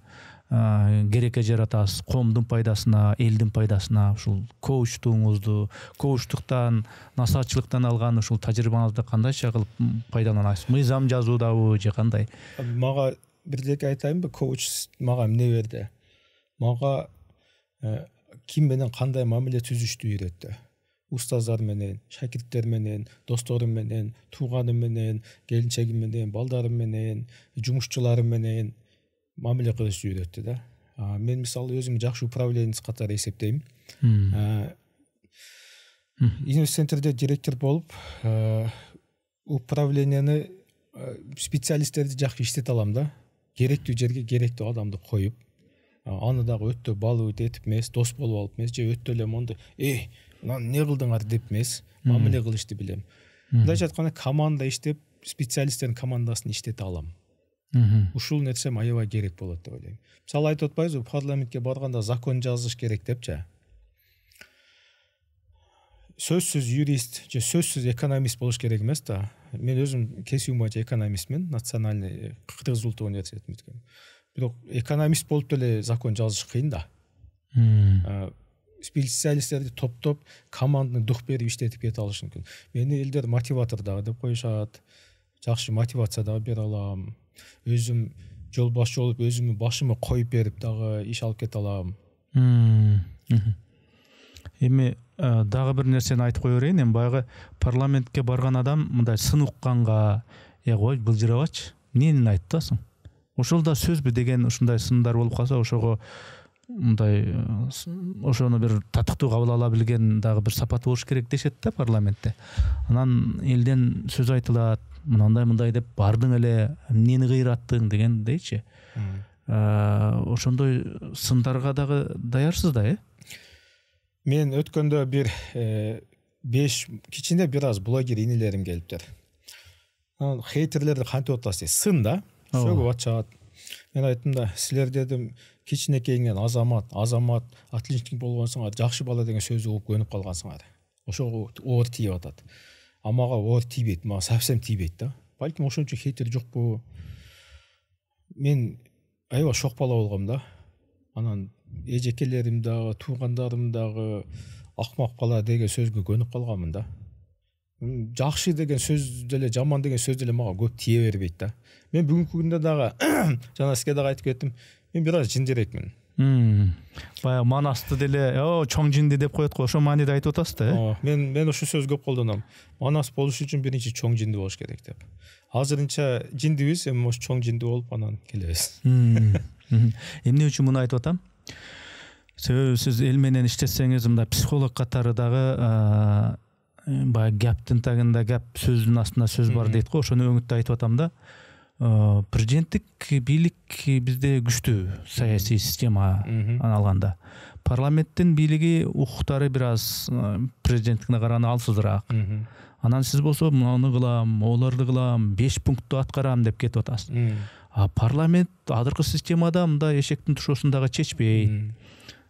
керекке жаратасыз, коомдун пайдасына, элдин пайдасына, ушул коучтуктан, насаатчылыктан алган ушул тажрыйбаңызды кандайча кылып пайдаланасыз? Мыйзам жазуудабы же кандай? Мага бирдеке айтайынбы, коуч мага эмне берди? Мага ким менен кандай мамиле түзүштү үйрөттү. Устаздар менен, шакирттер менен, досторум менен, тууганым менен, келинчегим менен, балдарым менен, жумушчуларым менен мамиле кылышты үйрөттү да. Мен мисалы өзүм жакшы управленец катары эсептейм. Инвестцентрде директор болуп, управленияны специалисттерди жакшы иштете алам да. Керектүү жерге керектүү адамды коюп, аны дагы өтө балуу этип эмес, дос болуп алып эмес, же өтө эле монду не кылдыңар деп эмес, мамиле кылышты билем. Мындайча айтканда, команда иштеп, специалисттердин командасын иштете алам. Ушул нерсе аябай керек болот деп ойлойм. Мисалы айтып атпайбызбы, парламентке барганда закон жазыш керек депчи. Сөзсүз юрист же сөзсүз экономист болуш керек эмес да. Мен өзүм кесибим боюнча экономистмин, национальный Кыргыз улуттук университетин бүткөм. Бирок экономист болуп деле закон жазыш кыйын да. Специалисттерди топтоп, команданы дух берип иштетип кете алыш мүмкүн. Мени элдер мотиватор дагы деп коюшат. Жакшы мотивация дагы бере алам. Өзүм жол башчы болуп, өзүмдүн башыма коюп берип дагы иш алып кете алам. Эми дагы бир нерсени айтып кое берейин. Эми баягы парламентке барган адам мындай сын укканга, ой былжырабачы, эмнени айтасың? Ошол да сөзбү деген ушундай сындар болуп калса, ошого мындай ошону бир татыктуу кабыл ала билген дагы бир сапат болуш керек дешет да парламентте. Анан элден сөз айтылат, мындай деп бардың эле эмнени кыйраттың дегендейчи. Ошондой сындарга дагы даярсыз да, Мен өткөндө бир 5 кичине бир аз блогер инелерим келиптир. Анан хейтерлерди кантип атасыз? Сын да, сөгүп атышат. Мен айттым да, силер дедим, кичинекейиңен азамат, отличник болгонсуңар, жакшы бала деген сөздү угуп көнүп калгансыңар. Ошого оор тийип атат. Мага оор тийбейт, мага совсем тийбейт да. Балким ошон үчүн хейтер жокпу. Мен аябай шок бала болгом да. Анан эжекелерим дагы, туугандарым дагы акмак бала деген сөзгө көнүп калганмын да. Жакшы деген сөз деле, жаман деген сөз деле мага көп тие бербейт да. Мен бүгүнкү күндө дагы жана сизге дагы айтып кеттим, мен бир аз жиндирекмин. Баягы Манасты деле чоң жинди деп коет го, ошо мааниде айтып атасыз да, Мен ошол сөз көп колдоном. Манас болуш үчүн биринчи чоң жинди болуш керек деп. Азырынча жиндибиз, эми ошо чоң жинди болуп анан келебиз. Эмне үчүн муну айтып атам? Себеби сиз эл менен иштесеңиз, мындай психолог катары дагы баягы гәптин тагында гәп, сөздүн астында сөз бар дейт го, ошону өңүттө айтып атам да. Президенттик бийлик бизде күчтүү саясий система алганда. Парламенттин бийлиги укуктары бир аз президенттикине караганда алсызыраак. Анан сиз болсо муну кылам, оларды кылам, 5 пунктту аткарам деп кетип атасыз. Парламент азыркы системада мындай эшектин тушоосундагы чечпейт.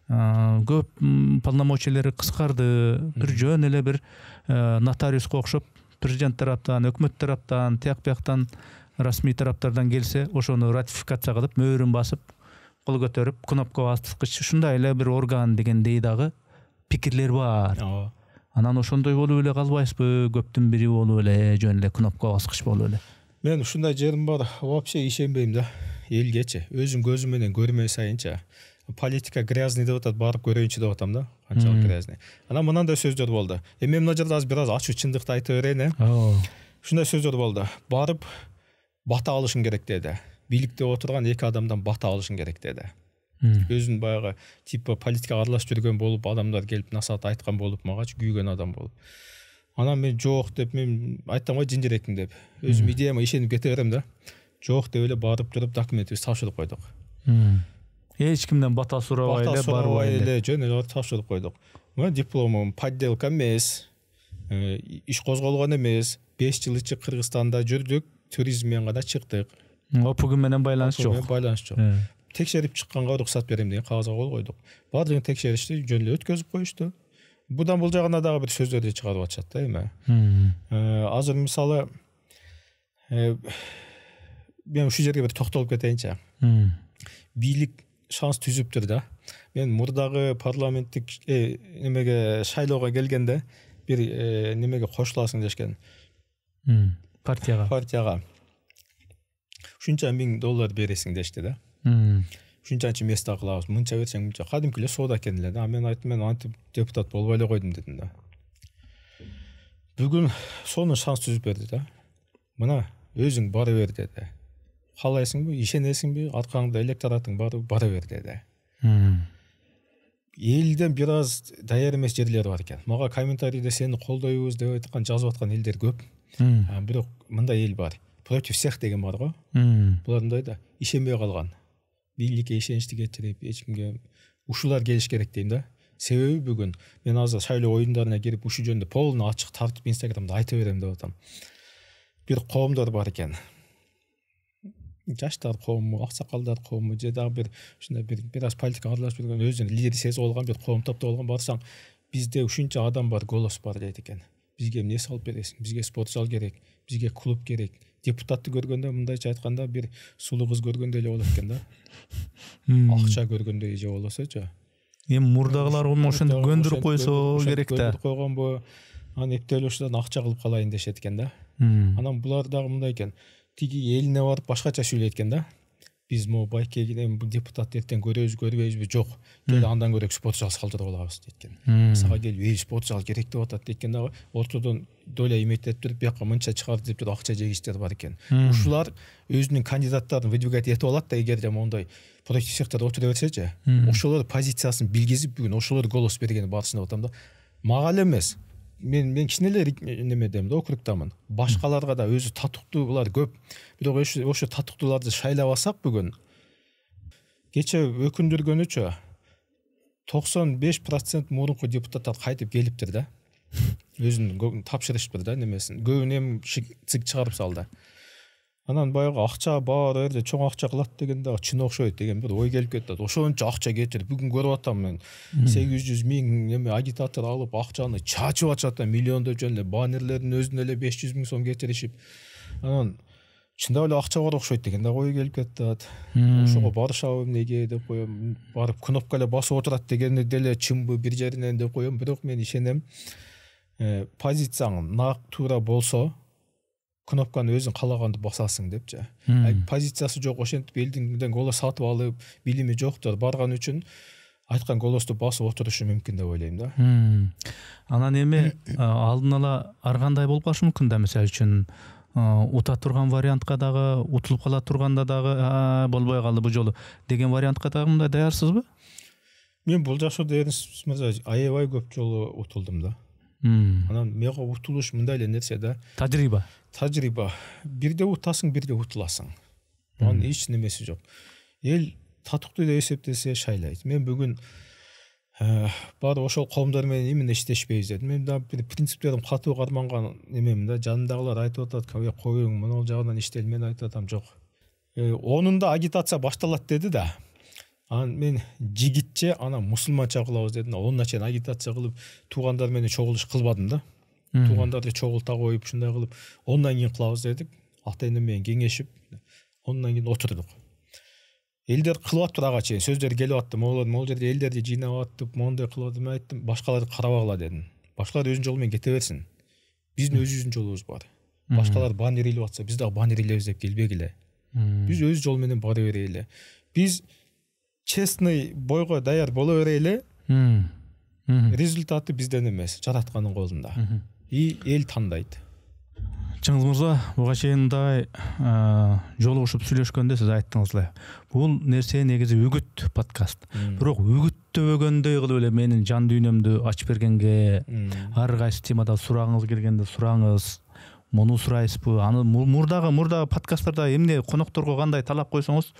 Көп полномочиялары кыскарды, бир жөн эле бир нотариуска окшоп президент тараптан, өкмөт тараптан, тияк-бияктан, расмий тараптардан келсе, ошону ратификация кылып, мөөрүн басып, кол көтөрүп, кнопка баскыч, ушундай эле бир орган дегендей дагы пикирлер бар. Анан ошондой болуп эле калбайсызбы? Көптүн бири болуп эле, жөн эле кнопка баскыч болуп эле. Мен ушундай жерим бар, вообще ишенбейм да. Элгечи, өзүм көзүм менен көрмөй сайынча. Политика грязный деп атат, барып көрөйүнчү деп атам да. Канчалык грязный. Анан мындай сөздөр болду. Мен мына жерде бир аз ачуу чындыкты айтып берейин, Ушундай сөздөр болду. Барып бата алышың керек деди. Бийликте отурган 2 адамдан бата алышың керек деди. Өзүн баягы типа политикага аралашып жүргөн болуп, адамдар келип насаат айткан болуп, магачы күйгөн адам болуп. Анан мен жок деп, мен айттым го жиндирекмин деп. Өзүм идеяма ишенип кете берем да. Жок деп эле барып туруп документибизди тапшырып койдук. Эч кимден бата сурабай эле, барбай эле жөн эле тапшырып койдук. Мына дипломум подделка эмес, иш козголгон эмес. 5 жыл ичи Кыргызстанда жүрдүк, туризм менен гана чыктык. ОПГ менен байланыш жок. Байланыш жок. Текшерип чыкканга уруксат берем деген кагазга кол койдук. Баардыгын текшеришти, жөн эле өткөзүп коюшту. Будан бул жагына дагы бир сөздөрдү чыгарып атышат да эми. Азыр мисалы мен ушул жерге бир токтолуп кетейинчи. Бийлик шанс түзүптүр да. Мен мурдагы парламенттик немеге шайлоого келгенде бир немеге кошуласың дешкен. Партияга. Ушунча $1000 бересиң дешти да. Ушунчанчы место кылабыз, мынча берсең мынча. Кадимки эле соода экен эле да. Мен айттым, мен антип депутат болбой эле койдум дедим да. Бүгүн сонун шанс түзүп берди да. Мына өзүң бара бер деди. Каалайсыңбы, ишенесиңби, аркаңда электоратың бара бер деди. Элден бир аз даяр эмес жерлер бар экен. Мага комментарийде сени колдойбуз деп айткан, жазып аткан элдер көп. Бирок мындай эл бар. Против всех деген бар го. Булар мындай да, ишенбей калган. Бийликке ишеничти кетирип, эч кимге ушулар келиш керек дейм да. Себеби бүгүн мен азыр шайлоо оюндарына кирип ушул жөнүндө полный ачык тартып Инстаграмда айтып берем деп атам. Бир коомдор бар экен. Жаштар коому, аксакалдар коому, же дагы бир ушундай бир аз политикага аралашып жүргөн, өзүнүн лидер сезип алган бир коом топтоп алган барсаң, бизде ушунча адам бар, голос бар дейт экен. Бизге эмне салып бересиң? Бизге спорт зал керек, бизге клуб керек. Депутатты көргөндө мындайча айтканда бир сулуу кыз көргөндөй эле болот экен да. Акча көргөндөй же болосочу. Эми мурдагылар ошентип көндүрүп койсо керек да. Көндүрүп койгонбу? Анан эптелеп ушудан акча кылып калайын дешет экен да. Анан булар дагы мындай экен. Тиги элине барып башкача сүйлөйт экен да. биз могу байкегиден бул депутат эртең көрөбүзбү жок кел андан көрө спорт зал салдырып алабыз дейт экен. Сага келип спорт зал керек деп атат дейт экен. Ортодон доля эметип туруп бияка мынча чыгарды деп туруп акча жегичтер бар экен. Ушулар өзүнүн кандидаттарын выдвигать этип алат да, эгерде моундай против сектор отура берсечи, ошолор позициясын билгизип бүгүн ошолор голос бергени барысында атам да. Мага эле эмес, мен кичине эле немедем да, округтамын. Башкаларга да өзү татыктуулар көп. Бирок ошо татыктууларды шайлап алсак бүгүн, кече өкүндүргөнүчө 95% мурунку депутаттар кайтып келиптир да. Өзүн тапшырышыптыр да немесин. Көбүн эми цик чыгарып салды. Анан баягы акча бар жерде чоң акча кылат дегенде чын окшойт деген бир ой келип кетти. Ошончо акча кетирип бүгүн көрүп атам мен 800 000 эме агитатор алып акчаны чачып атышат да, миллиондоп жөн эле баннерлердин өзүнө эле 500 000 сом кетиришип. Анан чындап эле акча бар окшойт деген да ой келип кетти. Ошого барышабы эмнеге деп коем, барып кнопка эле басып отурат дегени деле чынбы бир жеринен деп коем. Бирок мен ишенем, позицияң нак туура болсо кнопканы өзүң калаганды басасың депчи. Позициясы жок, ошентип элдин голос сатып алып, билими жоктор барган үчүн айткан голосту басып отурушу мүмкүн деп ойлойм да. Анан эми алдын ала ар кандай болуп калышы мүмкүн да, мисалы үчүн ута турган вариантка дагы, утулуп кала турганда дагы болбой калды бул жолу деген вариантка дагы мындай даярсызбы? Мен бул жашоодо аябай көп жолу утулдум да. Анан мага утулуш мындай эле нерсе да. Тажрыйба. Бирде утасың, бирде утуласың. Анын эч немеси жок. Эл татыктуу деп эсептесе шайлайт. Мен бүгүн бар ошол коомдор менен эмне иштешпейбиз дедим. Мен да бир принциптерим катуу карманган эмемин да. Жанымдагылар айтып атат, коюң, мына жагынан иштел. Мен айтып атам, жок. 10-унда агитация башталат деди да. Анан мен жигитче анан мусулманча кылабыз дедим. 10-на чейин агитация кылып, туугандар менен чогулуш кылбадым да. Туугандарды чогулта коюп, ушундай кылып 10-нан кийин кылабыз дедик. Атайын менен кеңешип, 10-нан кийин отурдук. Элдер кылып аттыр ага чейин, сөздөр келип атты. Могул жерде элдерди жыйнап аттып, моундай кылып атып, мен айттым, башкаларды карабагыла дедим. Башкалар өзүнүн жолу менен кете берсин. Биздин өзүбүздүн жолубуз бар. Башкалар баннер илип атса, биз дагы баннер илебиз деп келбегиле. Биз өз жол менен бара берели. Биз честный бойго даяр боло берели. Результаты бизден эмес, жараткандын колунда. И эл тандайт. Чыңгыз мырза, буга чейин мындай жолугушуп сүйлөшкөндө сиз айттыңыз эле. Бул нерсе негизи үгүт подкаст. Бирок үгүттөбөгөндөй кылып эле менин жан дүйнөмдү ачып бергенге, ар кайсы темада сурагыңыз келгенде сураңыз. Муну сурайсызбы? Аны мурдагы подкасттарда эмне конокторго кандай талап койсоңуз,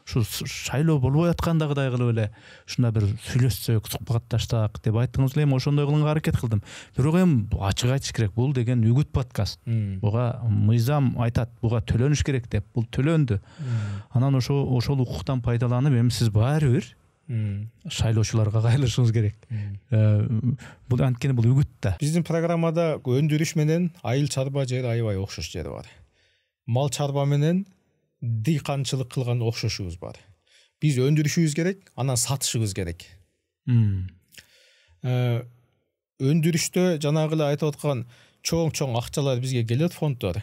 ушу шайлоо болбой аткандагыдай кылып эле ушундай бир сүйлөшсөк, сукбатташтак деп айттыңыз эле. Эми ошондой кылганга аракет кылдым. Бирок эми ачык айтыш керек, бул деген үгүт подкаст. Буга мыйзам айтат, буга төлөнүш керек деп, бул төлөндү. Анан ошол укуктан пайдаланып, эми сиз баары бир шайлоочуларга кайрылышыңыз керек. Бул анткени бул үгүт да. Биздин программада өндүрүш менен айыл чарба жери аябай окшош жери бар. Мал чарба менен дыйканчылык кылган окшошубуз бар. Биз өндүрүшүбүз керек, анан сатышыбыз керек. Өндүрүштө жанагы эле айтып аткан чоң акчалар бизге келет, фонддор.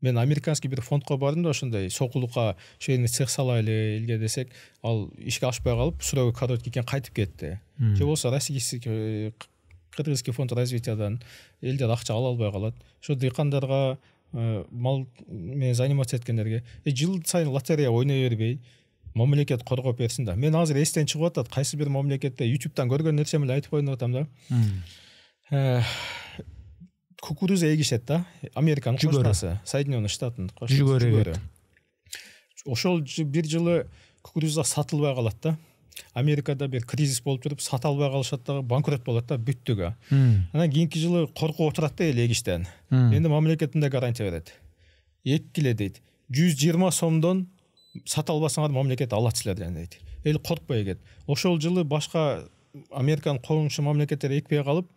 Мен американский бир фондко бардым да, ошондой сокулукка шейни цех салайлы элге десек, ал ишке ашпай калып, сроги короткий экен, кайтып кетти. Же болсо российский кыргызский фонд развитиядан элдер акча ала албай калат. Ошо дыйкандарга, мал менен заниматься эткендерге жыл сайын лотерея ойной бербей, мамлекет коргоп берсин да. Мен азыр эстен чыгып атат, кайсы бир мамлекетте YouTube'дан көргөн нерсем эле айтып коюн деп атам да. Кукуруза эгишет да, Американын кошунасы, Соединенный Штаттын жүгөрү. Ошол бир жылы кукуруза сатылбай калат да. Америкада бир кризис болуп туруп, сата албай калышат да, банкрот болот да, бүттүгө. Анан кийинки жылы коркуп отурат да эл эгиштен. Эndi мамлекетинде гарантия берет. Эккиле дейт. 120 сомдон сата албасаңар мамлекет алат силерден дейт. Эл коркпой эгет. Ошол жылы башка Американын коңшу мамлекеттери экпей калып,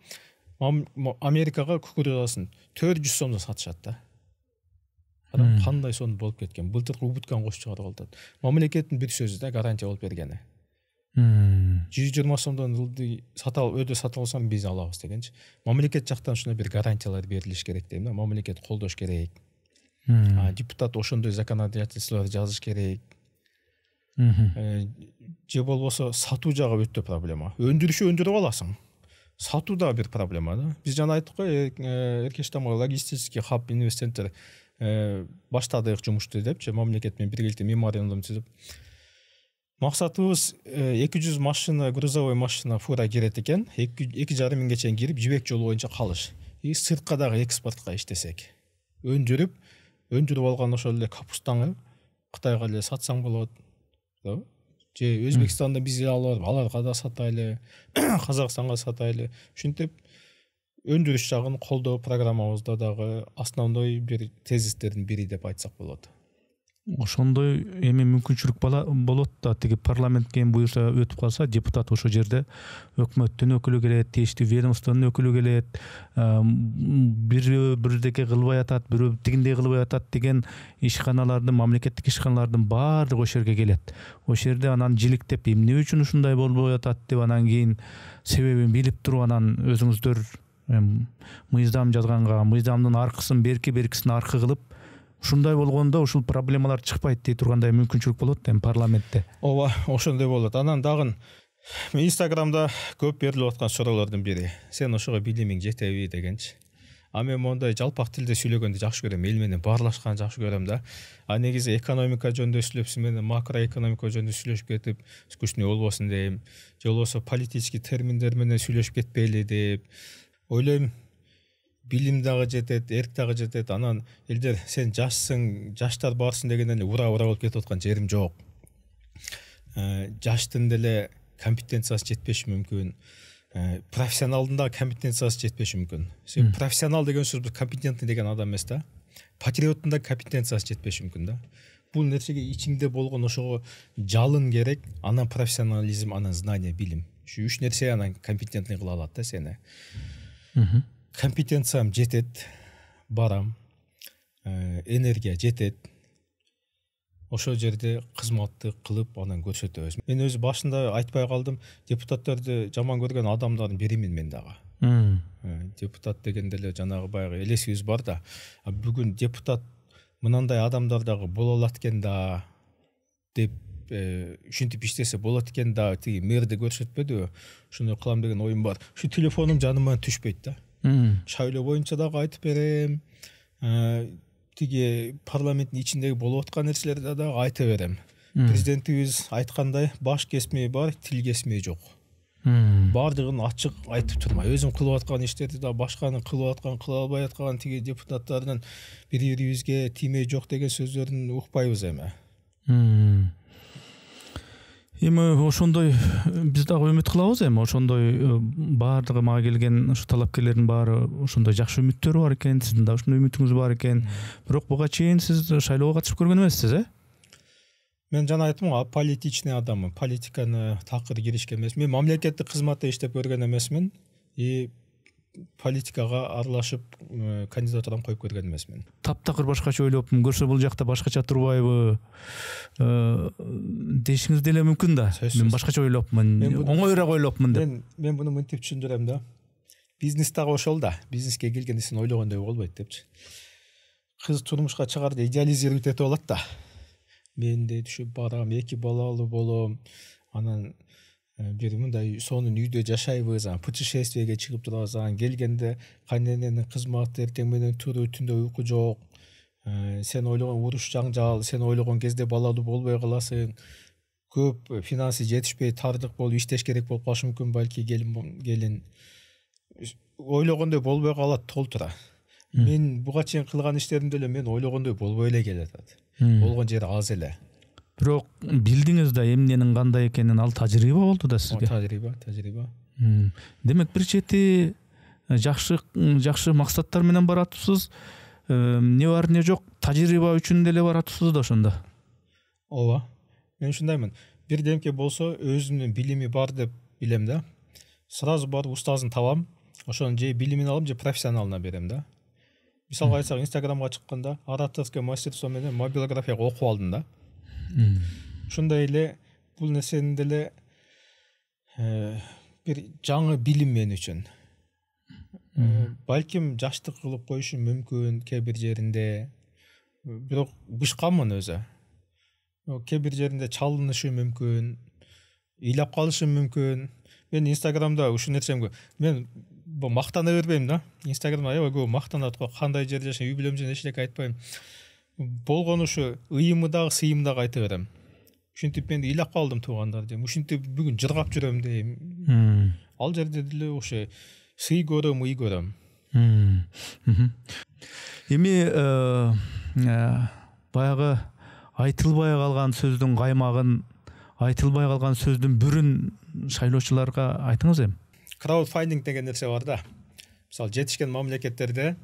Америкага кукурузасын 400 сомдон сатышат да. Кандай сон болуп кеткен. Былтыркы убуткан кошуп чыгарып атат. Мамлекеттин бир сөзү да гарантия болуп бергени. 120 сомдон өдө сата алсам биз алабыз дегенчи. Мамлекет жактан ушундай бир гарантиялар берилиш керек дейм да. Мамлекет колдош керек. Депутат ошондой законодательстволор жазыш керек. Же болбосо сатуу жагы өтө проблема. Өндүрүп аласың. Сатуу да бир проблема да. Биз жана айттык го, Эркештамга логистический хаб инвестцентр баштадык жумушту депчи, мамлекет менен биргеликте меморандум түзүп. Максатыбыз 200 машина, грузовой машина фура кирет экен, 2,5 миңге чейин кирип, жибек жолу боюнча калыш. Сыртка дагы экспортко иштесек. Өндүрүп алган ошол эле капустаны Кытайга эле сатсаң болот. Же Өзбекстанда биз алып аларга да сатайлы, Казакстанга сатайлы. Ушинтип өндүрүш жагын колдоо программабызда дагы основной бир тезистердин бири деп айтсак болот. Ошондой эми мүмкүнчүлүк болот да, тиги парламентке буюрса өтүп калса, депутат ошол жерде өкмөттүн өкүлү келет, тийиштүү ведомствонун өкүлү келет, бирдеке кылбай атат, бирөө тигиндей кылбай атат деген ишканалардын, мамлекеттик ишканалардын баардыгы ошол жерге келет. Ошол жерде анан жиликтеп эмне үчүн ушундай болбой атат деп анан кийин себебин билип туруп анан өзүңүздөр мыйзам жазганга, мыйзамдын аркысын беркисин аркы кылып, ушундай болгондо ушул проблемалар чыкпайт дей тургандай мүмкүнчүлүк болот эми парламентте. Ооба, ошондой болот. Анан дагы Инстаграмда көп берилип аткан суроолордун бири: сен ошого билимиң жетеби дегенчи. Мен мондай жалпак тилде сүйлөгөндү жакшы көрөм, эл менен баарлашканды жакшы көрөм да. Негизи экономика жөнүндө сүйлөп, сиз менен макроэкономика жөнүндө сүйлөшүп кетип, скучный болбосун дейм. Же болбосо политический терминдер менен сүйлөшүп кетпейли деп ойлойм. Билим дагы жетет, эрк дагы жетет. Анан элдер сен жашсың, жаштар барсың дегенден ура болуп кетип аткан жерим жок. Жаштын деле компетенциясы жетпеши мүмкүн. Профессионалдын да компетенциясы жетпеши мүмкүн. Сен профессионал деген сөз компетентный деген адам эмес да. Патриоттун да компетенциясы жетпеши мүмкүн да. Бул нерсеге ичиңде болгон ошого жалын керек, анан профессионализм, анан знание, билим. Ушу үч нерсе анан компетентный кыла алат да сени. Компетенциям жетет, барам, энергия жетет. Ошол жерде кызматты кылып анан көрсөтөбүз. Мен өзү башында айтпай калдым, депутаттарды жаман көргөн адамдардын биримин мен дагы. Депутат дегенде эле жанагы баягы элесибиз бар да. Бүгүн депутат мынандай адамдар дагы боло алат экен да деп ушинтип иштесе болот экен да, тиги мэрди көрсөтпөдүбү? Ошондой кылам деген оюм бар. Ушу телефонум жаныма түшпөйт да. Шайлоо боюнча дагы айтып берем. Тиги парламенттин ичиндеги болуп аткан нерселерди дагы айта берем. Президентибиз айткандай, баш кесмей бар, тил кесмей жок. Бардыгын ачык айтып турмай, өзүм кылып аткан иштерди да башканын кылып аткан, кыла албай аткан тиги депутаттардын бири-бирибизге тиймей жок деген сөздөрүн укпайбыз эми. Эми ошондой биз дагы үмүт кылабыз, эми ошондой баардыгы мага келген ушу талапкерлердин баары ошондой жакшы үмүттөрү бар экен, сиздин да ушундай үмүтүңүз бар экен. Бирок буга чейин сиз шайлоого катышып көргөн эмессиз, Мен жана айттым го, аполитичный адаммын. Политиканы такыр киришкен эмес. Мен мамлекеттик кызматта иштеп көргөн эмесмин. Политикага аралашып кандидатураны коюп көргөн эмесмин. Таптакыр башкача ойлопмун, көрсө бул жакта башкача турбайбы дешиңиз деле мүмкүн да. Мен башкача ойлопмун, оңоюраак ойлопмун деп. Мен муну мынтип түшүндүрөм да. Бизнес дагы ошол да. Бизнеске келгенде сен ойлогондой болбойт депчи. Кыз турмушка чыгарды идеализировать этип алат да. Мен де түшүп барам, 2 балалуу болом, анан бир мындай сонун үйдө жашайбыз, путешествиеге чыгып турабыз, келгенде кайнененин кызматы, эртең менен туруу, түндө уйку жок. Сен ойлогон уруш жаңжал, сен ойлогон кезде балалуу болбой каласың. Көп финансы жетишпей тардык болуп иштеш керек болуп калышы мүмкүн, балки келин ойлогондой болбой калат толтура. Мен буга чейин кылган иштеримде эле мен ойлогондой болбой эле келатат. Болгон жери аз эле. Бирок билдиңиз да эмненин кандай экенин, ал тажрыйба болду да сизге. Тажрыйба. Демек бир чети жакшы максаттар менен баратсыз. Не бар не жок тажрыйба үчүн деле баратсыз да ошондо. Ооба. Мен ушундаймын. Бирдемке болсо өзүнүн билими бар деп билем да. Сразу барып устазын табам. Ошонун же билимин алам, же профессионалына берем да. Мисалга айтсак, Инстаграмга чыкканда ораторское мастерство менен мобилография окуп алдым да. Ушундай эле бул нерсени деле бир жаңы билим мен үчүн. Балким жаштык кылып коюшум мүмкүн кээ бир жеринде. Бирок бышканмын өзү. кээ бир жеринде чалынышы мүмкүн, ыйлап калышы мүмкүн. Мен Инстаграмда ушул нерсемге мен мактана бербейм да. Инстаграмда аябай көп мактанат го, кандай жерде жашайм, үй бүлөм жөнүндө эчтеке айтпайм. Болгон ушу ыйымы дагы, сыйымы дагы айта берем. Ушинтип мен ыйлап калдым туугандар дейм. Ушинтип бүгүн жыргап жүрөм дейм. Ал жерде деле ошо сый көрөм, ый көрөм. Эми баягы айтылбай калган сөздүн каймагын, айтылбай калган сөздүн бүрүн шайлоочуларга айтыңыз эми. Краудфандинг деген нерсе бар да. Мисалы жетишкен мамлекеттерде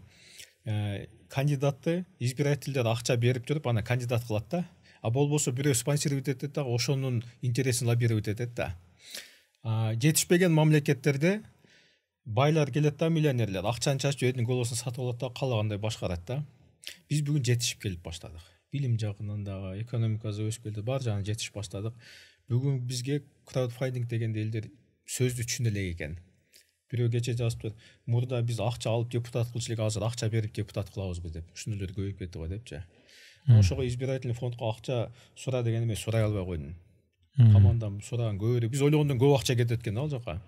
кандидатты избирательдер акча берип жүрүп, ана кандидат кылат да. А болбосо бирөө спонсировать этет да, ошонун интересин лоббировать этет да. Жетишпеген мамлекеттерде байлар келет да, миллионерлер акчаны чачып өзүнүн голосун сатып алат да, каалагандай башкарат да. Биз бүгүн жетишип келип баштадык. Билим жагынан дагы, экономикасы өсүп келди, бар жагынан жетишип баштадык. Бүгүн бизге краудфандинг дегенде элдер сөздү түшүнө элек экен. Бирөө кече жазыптыр, мурда биз акча алып депутат кылчу элек, азыр акча берип депутат кылабызбы деп. Ушундай көбөйүп кетти го депчи. Ошого избирательный фондко акча сура деген эме сурай албай койдум. Командам сураган көбүрөөк. Биз ойлогондон көп акча кетет экен ал жака.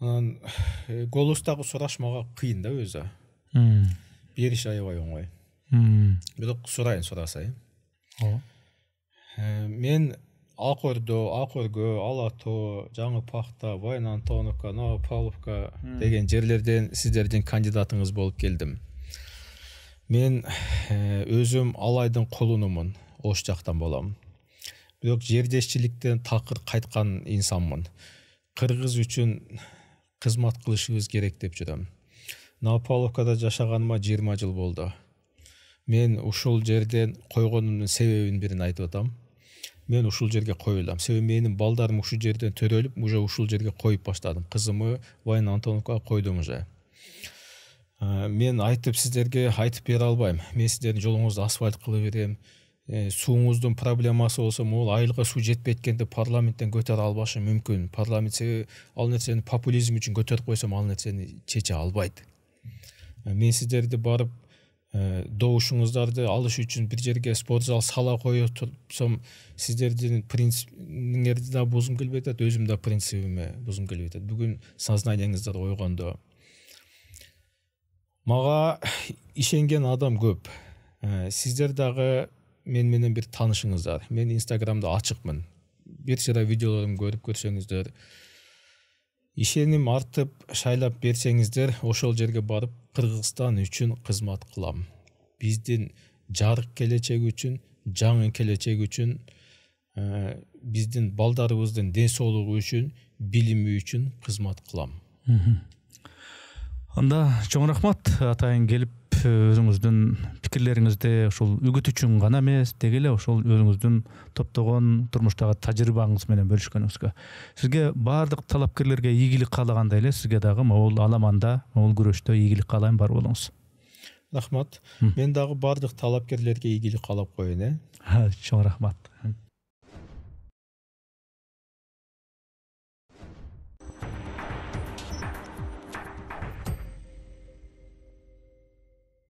Анан голустагы сурашмага кыйын да өзү. Бериш аябай оңой. Бирок сураса. Мен Акөргө, Алатоо, Жаңы Пахта, Вайна Антоновка, Новопавловка деген жерлерден сиздердин кандидатыңыз болуп келдим. Мен өзүм Алайдын кулунумун, ош жактан болом. Бирок жердешчиликтен такыр кайткан инсанмын. Кыргыз үчүн кызмат кылышыбыз керек деп жүрөм. Новопавловкада жашаганыма 20 жыл болду. Мен ушул жерден койгонумдун себебин бирин айтып атам. Мен ушул жерге коюлам. Себеби менин балдарым ушул жерден төрөлүп, уже ушул жерге коюп баштадым. Кызымы Вайна Антоновкага койдум уже. Мен айтып сиздерге айтып бере албайм. Мен сиздердин жолуңузду асфальт кылып берем. Сууңуздун проблемасы болсо, могул айылга суу жетпей эткенде парламенттен көтөрө албашы мүмкүн. Парламент себеби ал нерсени популизм үчүн көтөрүп койсом, ал нерсени чече албайт. Мен сиздерди барып добушуңуздарды алыш үчүн бир жерге спорт зал сала коюп турсам, сиздердин принципиңерди да бузгум келбей атат, өзүм да принцибиме бузгум келбей атат. Бүгүн сознанияңыздар ойгондо мага ишенген адам көп. Сиздер дагы мен менен бир таанышыңыздар. Мен Инстаграмда ачыкмын. Бир сыйра видеолорумду көрүп көрсөңүздөр, ишеним артып шайлап берсеңиздер, ошол жерге барып Кыргызстан үчүн кызмат кылам. Биздин жарык келечек үчүн, жаңы келечек үчүн, биздин балдарыбыздын ден соолугу үчүн, билими үчүн кызмат кылам. Анда чоң рахмат атайын келип өзүңүздүн пикирлериңизди ушул үгүт үчүн гана эмес, деги эле ошол өзүңүздүн топтогон турмуштагы тажрыйбаңыз менен бөлүшкөнүңүзгө. Сизге баардык талапкерлерге ийгилик каалагандай эле, сизге дагы могул аламанда, могул күрөштө ийгилик каалайм, бар болуңуз. Рахмат. Мен дагы баардык талапкерлерге ийгилик каалап коеюн. Чоң рахмат.